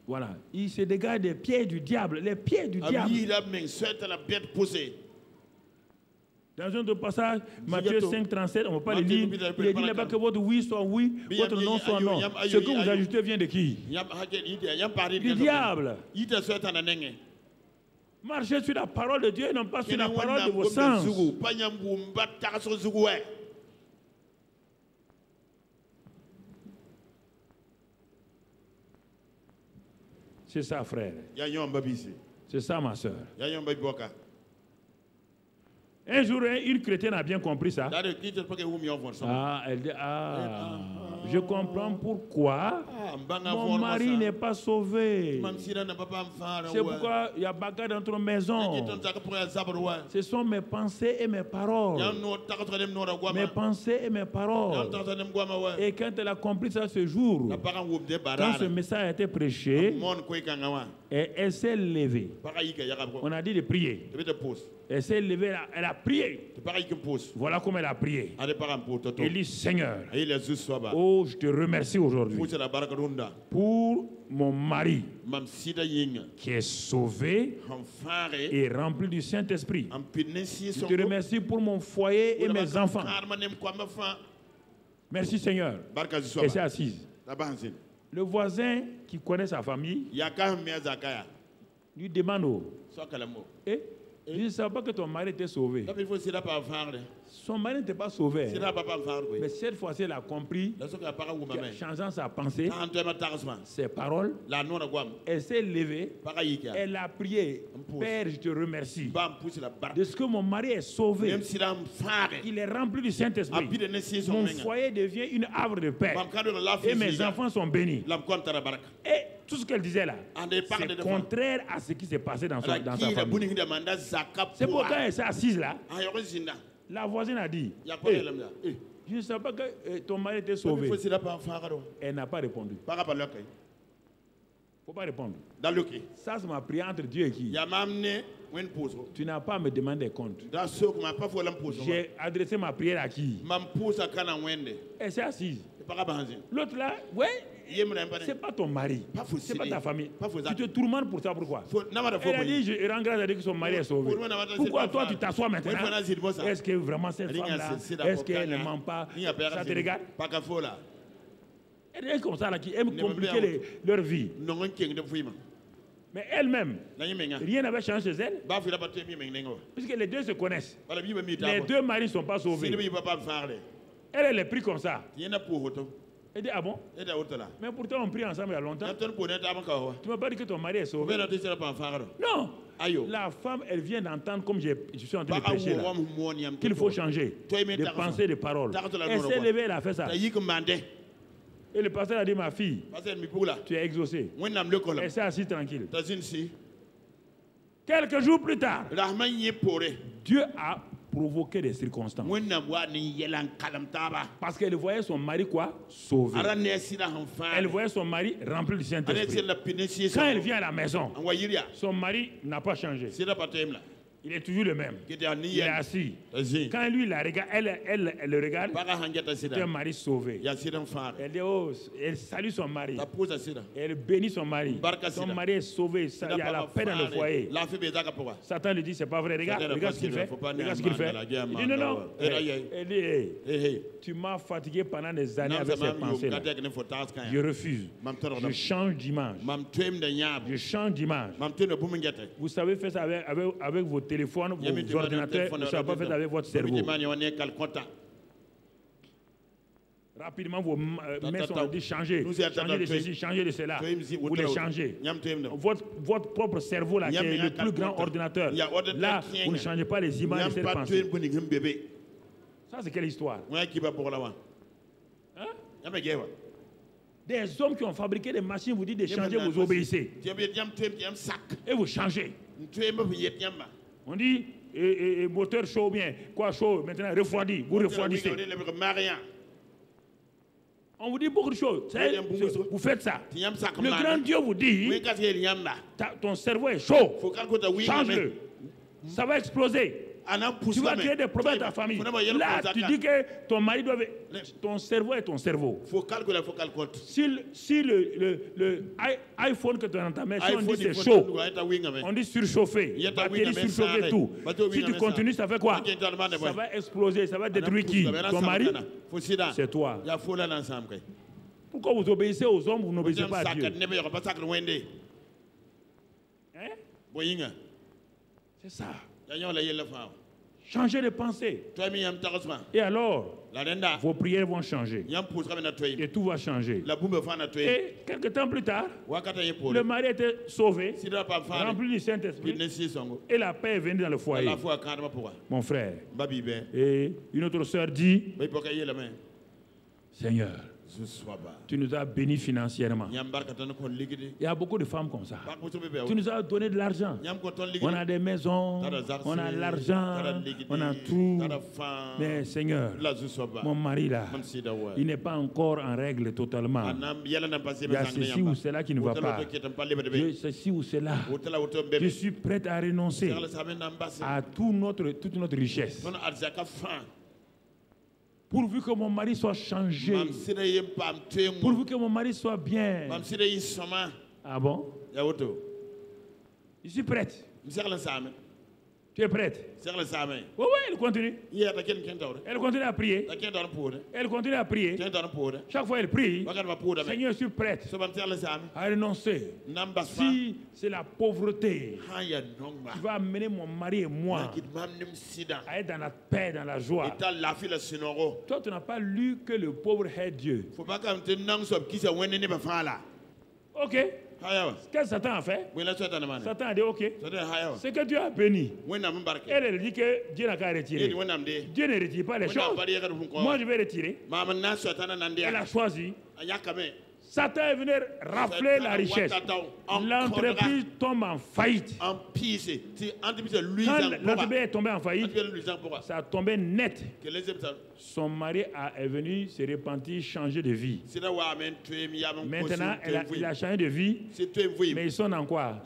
Voilà, il se dégage des pieds du diable, les pieds du diable. Dans un autre passage, Matthieu 5, 37, on ne va pas le lire. Il est dit là-bas que votre oui soit oui, votre non soit non. Ce que vous ajoutez vient de qui? Du diable. Marchez sur la parole de Dieu et non pas sur la parole de vos sens. C'est ça, frère. C'est ça, ma soeur. Un jour, une chrétienne a bien compris ça. Ah, elle dit, je comprends pourquoi mon mari n'est pas sauvé. C'est pourquoi il y a bagarre dans notre maison. Ce sont mes pensées et mes paroles. Mes pensées et mes paroles. Et quand elle a compris ça ce jour, quand ce message a été prêché, elle s'est levée. On a dit de prier. Elle s'est levée, elle a prié. Voilà comment elle a prié. Elle dit, Seigneur, oh, je te remercie aujourd'hui pour mon mari qui est sauvé et rempli du Saint-Esprit. Je te remercie pour mon foyer et mes enfants. Merci Seigneur. Elle s'est assise. Le voisin qui connaît sa famille lui demande, je ne savais pas que ton mari était sauvé. Son mari n'était pas sauvé. Mais cette fois-ci, elle a compris, changeant sa pensée, ses paroles, elle s'est levée, elle a prié. Père, je te remercie de ce que mon mari est sauvé. Il est rempli du Saint-Esprit. Mon foyer devient une havre de paix. Et mes enfants sont bénis. Et tout ce qu'elle disait là, c'est contraire à ce qui s'est passé dans sa famille. C'est pourquoi elle s'est assise là. La voisine a dit, je ne savais pas que ton mari était sauvé. Elle n'a pas répondu. faut pas répondre. Ça, c'est ma prière entre Dieu et qui? Tu n'as pas à me demander des comptes. J'ai adressé ma prière à qui? Elle s'est assise. L'autre là, ouais, c'est pas ton mari, c'est pas ta famille. Tu te tourmentes pour ça, pourquoi? Elle a dit, je rends grâce à Dieu que son mari est sauvé. Pourquoi toi tu t'assois maintenant? Est-ce que vraiment cette femme-là, est-ce qu'elle ne ment pas? Ça te regarde? Elle est comme ça, là, qui aime compliquer leur vie. Mais elle-même, rien n'avait changé chez elle. Puisque les deux se connaissent. Les deux maris ne sont pas sauvés. Elle est prise comme ça. Elle dit, ah bon? Mais pourtant on prie ensemble il y a longtemps. Tu ne m'as pas dit que ton mari est sauvé? Non. La femme, elle vient d'entendre, comme je suis en train de prêcher là, qu'il faut changer de pensée, de parole. Elle s'est levée, elle a fait ça. Et le pasteur a dit, ma fille, tu es exaucée. Elle s'est assise tranquille. Quelques jours plus tard, Dieu a provoqué des circonstances. Parce qu'elle voyait son mari quoi? Sauvé. Elle voyait son mari rempli du Saint-Esprit. Quand elle vient à la maison, son mari n'a pas changé. Il est toujours le même. Il est assis. Quand lui la regarde, elle le regarde. C'est un mari sauvé. Elle dit, oh, elle salue son mari. Elle bénit son mari. Son mari est sauvé. Il y a la paix dans le foyer. Satan lui dit, c'est pas vrai. Regarde ce qu'il fait. Regarde ce qu'il fait. Il dit, non, non. Elle dit, hey, tu m'as fatigué pendant des années avec ces pensées-là. Je refuse. Je change d'image. Je change d'image. Vous savez faire ça avec vos téléphones, vos ordinateurs, vous ne savez pas faire avec votre cerveau. Rapidement, vos mains sont dit changer de ceci, changer de cela. Vous les changez. Votre propre cerveau, là, qui est le plus grand ordinateur, là, vous ne changez pas les images de cette pensée. Ça, c'est quelle histoire? Hein? Des hommes qui ont fabriqué des machines, vous dites de changer, vous obéissez. Et vous changez. On dit moteur chaud bien, quoi chaud, maintenant refroidi, vous refroidissez. On vous dit beaucoup de choses. Vous faites ça. Le grand Dieu vous dit, ton cerveau est chaud, change-le. Ça va exploser. Tu vas créer des problèmes dans ta famille. Là, tu dis que ton mari doit... Ton cerveau est ton cerveau. Si le iPhone que tu as dans ta main, si on dit c'est chaud, on dit surchauffé, batterie surchauffée, tout. Si tu continues, ça fait quoi? Ça va exploser, ça va détruire qui? Ton mari? C'est toi. Pourquoi vous obéissez aux hommes, vous n'obéissez pas à Dieu? Hein? C'est ça. Changer de pensée. Et alors, vos prières vont changer. Et tout va changer. Et quelques temps plus tard, le mari était sauvé, rempli du Saint-Esprit, et la paix est venue dans le foyer. Mon frère. Et une autre sœur dit, Seigneur, tu nous as bénis financièrement. Il y a beaucoup de femmes comme ça. Tu nous as donné de l'argent. On a des maisons, on a l'argent, on a tout. Mais Seigneur, mon mari là, il n'est pas encore en règle totalement. Il y a ceci ou cela qui ne va pas. Ceci ou cela. Je suis prêt à renoncer à toute notre richesse. Pourvu que mon mari soit changé. Pourvu que mon mari soit bien. Ah bon? Je suis prête. Tu es prête? Oui, oui, elle continue. Elle continue à prier. Elle continue à prier. Chaque fois elle prie, Seigneur, je suis prête à renoncer. Si c'est la pauvreté qui va amener mon mari et moi à être dans la paix, dans la joie. Toi, tu n'as pas lu que le pauvre est Dieu. Ok. Qu'est-ce que Satan a fait? Satan a dit ok. C'est que Dieu a béni. Elle dit que Dieu n'a qu'à retirer. Dieu ne retire pas les choses. Moi je vais retirer. Elle a choisi. Satan est venu rafler la richesse. L'entreprise tombe en faillite. Quand l'entreprise est tombée en faillite, ça a tombé net. Son mari est venu se repentir, changer de vie. Maintenant, il a changé de vie. Mais ils sont dans quoi?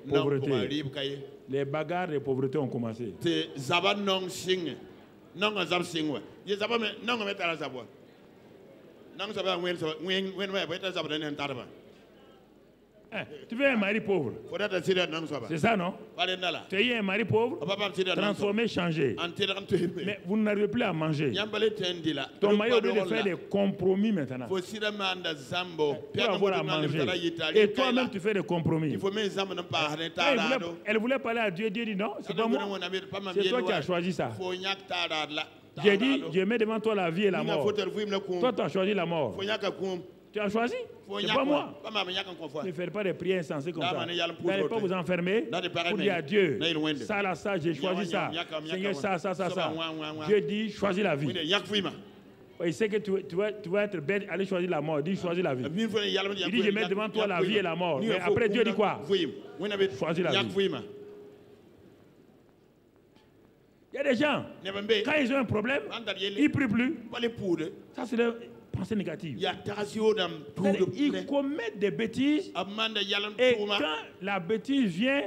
Pauvreté. Les bagarres de pauvreté ont commencé. Tu veux un mari pauvre? C'est ça, non? Tu as un mari pauvre, transformé, changé. Mais vous n'arrivez plus à manger. Ton mari a obligé de faire des compromis maintenant pour avoir à manger. Et toi-même, tu fais des compromis. Elle voulait parler à Dieu. Dieu dit non, c'est pas moi. C'est toi qui as choisi ça. J'ai dit, je mets devant toi la vie et la mort. Toi, tu as choisi la mort. Tu as choisi? C'est pas moi. Ne faites pas des prières insensées comme ça. Vous n'allez pas vous enfermer pour dire à Dieu, ça, là, ça, j'ai choisi ça. Seigneur, ça. Dieu dit, choisis la vie. Il sait que tu vas être bête, aller choisir la mort. Il dit, choisis la vie. Il dit, je mets devant toi la vie et la mort. Mais après, Dieu dit quoi? Choisis la vie. Il y a des gens, quand ils ont un problème, ils ne prient plus. Ça, c'est des pensées négatives. Ils commettent des bêtises. Et quand la bêtise vient,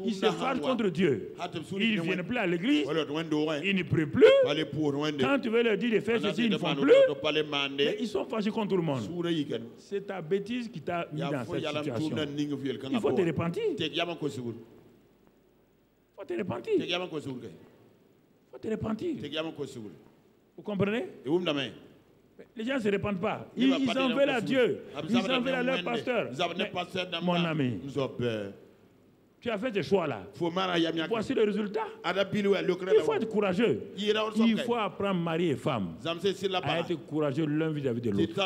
ils se fâchent contre Dieu. Ils ne viennent plus à l'église. Ils ne prient plus. Quand tu veux leur dire de faire ceci, ils ne font plus. Mais ils sont fâchés contre tout le monde. C'est ta bêtise qui t'a mis dans cette situation. Il faut te repentir. Il faut te repentir. Vous comprenez? Les gens ne se répandent pas. Ils en veulent à Dieu. Ils en veulent à leur pasteur. Mais, mon ami, tu as fait ce choix-là. Voici le résultat. Il faut être courageux. Il faut apprendre mari et femme à être courageux l'un vis-à-vis de l'autre.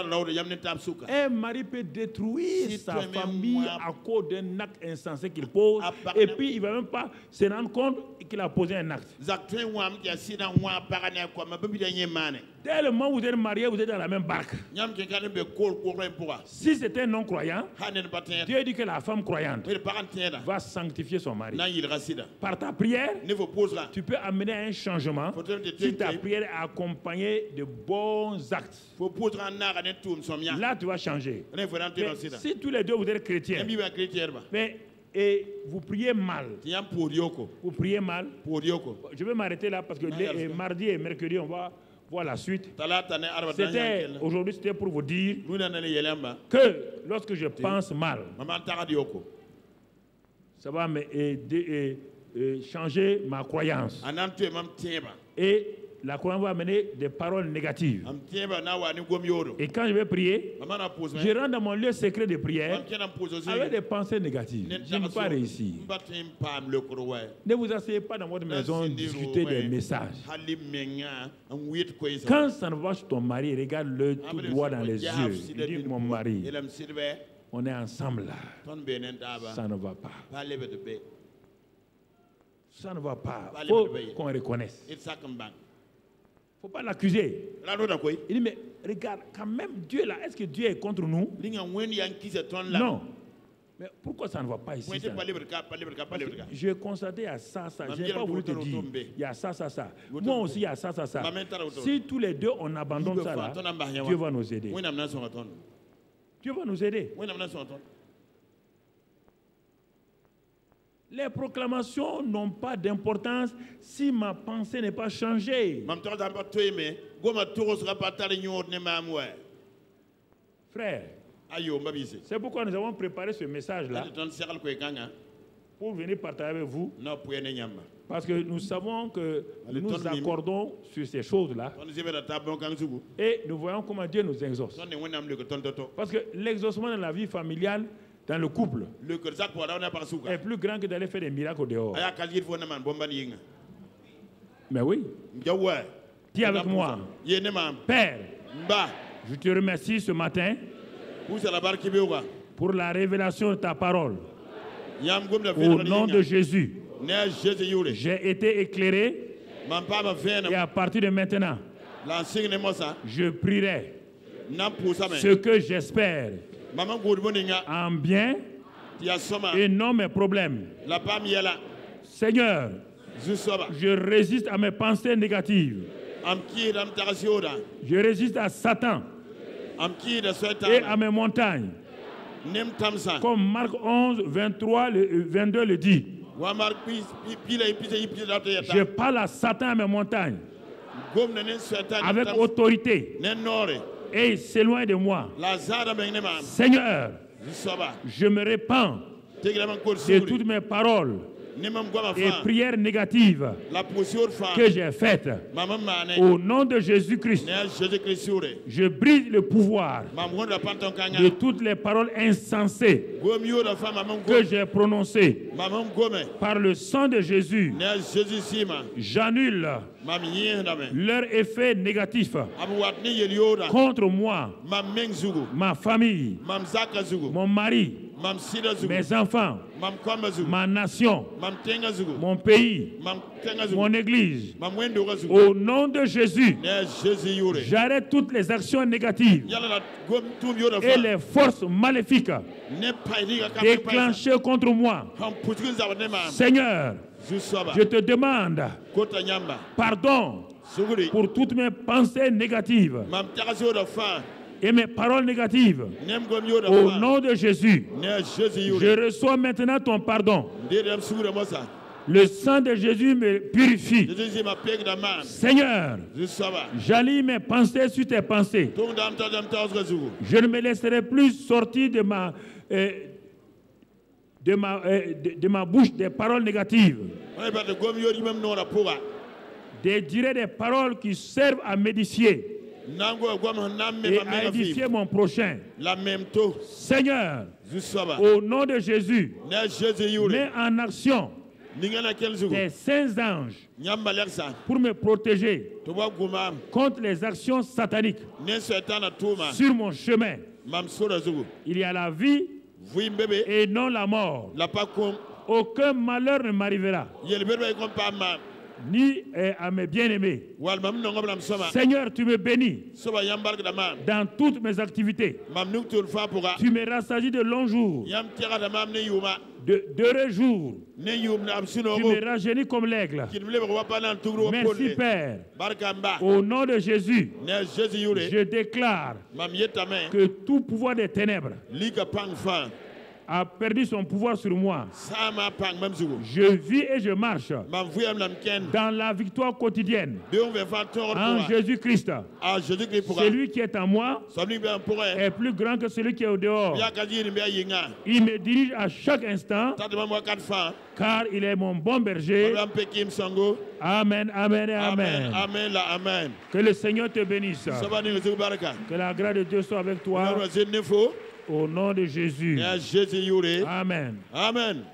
Un mari peut détruire sa famille à cause d'un acte insensé qu'il pose. Et puis, il ne va même pas se rendre compte qu'il a posé un acte. Dès le moment où vous êtes mariés, vous êtes dans la même barque. Si c'est un non-croyant, Dieu dit que la femme croyante va sanctifier son mari. Par ta prière, tu peux amener un changement si ta prière est accompagnée de bons actes. Là, tu vas changer. Mais si tous les deux vous êtes chrétiens, et vous priez mal. Vous priez mal. Je vais m'arrêter là parce que mardi et mercredi, on va voir la suite. Aujourd'hui, c'était pour vous dire que lorsque je pense mal, ça va changer ma croyance. Et la croyance va amener des paroles négatives. Et quand je vais prier, je rentre dans mon lieu secret de prière avec des pensées négatives. Je ne vais pas réussir. Ne vous asseyez pas dans votre maison discuter des messages. Quand ça ne va pas sur ton mari, regarde-le tout droit dans les yeux. Il dit, mon mari, on est ensemble là. Ça ne va pas. Ça ne va pas. Il faut qu'on reconnaisse. Il ne faut pas l'accuser. Il dit, mais regarde, quand même, Dieu là, est-ce que Dieu est contre nous? Non. Mais pourquoi ça ne va pas ici? Je constaté, il y a ça. Je n'ai pas voulu te dire. Il y a ça. Moi aussi, il y a ça. Si tous les deux, on abandonne ça là, Dieu va nous aider. Dieu va nous aider. Les proclamations n'ont pas d'importance si ma pensée n'est pas changée. Frère, c'est pourquoi nous avons préparé ce message-là pour venir partager avec vous. Parce que nous savons que nous nous accordons sur ces choses-là et nous voyons comment Dieu nous exauce. Parce que l'exaucement dans la vie familiale, dans le couple, est plus grand que d'aller faire des miracles au dehors. Mais oui. Dis avec moi, Père, je te remercie ce matin pour la révélation de ta parole. Au nom de Jésus, j'ai été éclairé et à partir de maintenant, je prierai ce que j'espère en bien et non mes problèmes. Seigneur, je résiste à mes pensées négatives. Je résiste à Satan et à mes montagnes. Comme Marc 11, 23, 22 le dit. Je parle à Satan et à mes montagnes avec autorité et il s'éloigne de moi. Seigneur, je me répands de toutes mes paroles et prières négatives que j'ai faites. Au nom de Jésus-Christ, je brise le pouvoir de toutes les paroles insensées que j'ai prononcées. Par le sang de Jésus, j'annule leur effet négatif contre moi, ma famille, mon mari, mes enfants, ma nation, mon pays, mon église. Au nom de Jésus, j'arrête toutes les actions négatives et les forces maléfiques déclenchées contre moi. Seigneur, je te demande pardon pour toutes mes pensées négatives et mes paroles négatives. Au nom de Jésus, je reçois maintenant ton pardon. Le sang de Jésus me purifie. Seigneur, j'allie mes pensées sur tes pensées. Je ne me laisserai plus sortir de ma bouche des paroles négatives. Dirai des paroles qui servent à m'édifier et à édifier mon prochain. Seigneur, au nom de Jésus, mets en action des saints anges pour me protéger contre les actions sataniques sur mon chemin. Il y a la vie et non la mort. Aucun malheur ne m'arrivera, ni à mes bien-aimés. Seigneur, tu me bénis dans toutes mes activités. Tu me rassasies de longs jours, d'heureux jours. Tu me rajeunis comme l'aigle. Merci Père. Au nom de Jésus, je déclare que tout pouvoir des ténèbres a perdu son pouvoir sur moi. Je vis et je marche dans la victoire quotidienne en Jésus-Christ. Celui qui est en moi est plus grand que celui qui est au dehors. Il me dirige à chaque instant car il est mon bon berger. Amen, amen et amen. Que le Seigneur te bénisse. Que la grâce de Dieu soit avec toi. Au nom de Jésus. Amen. Amen.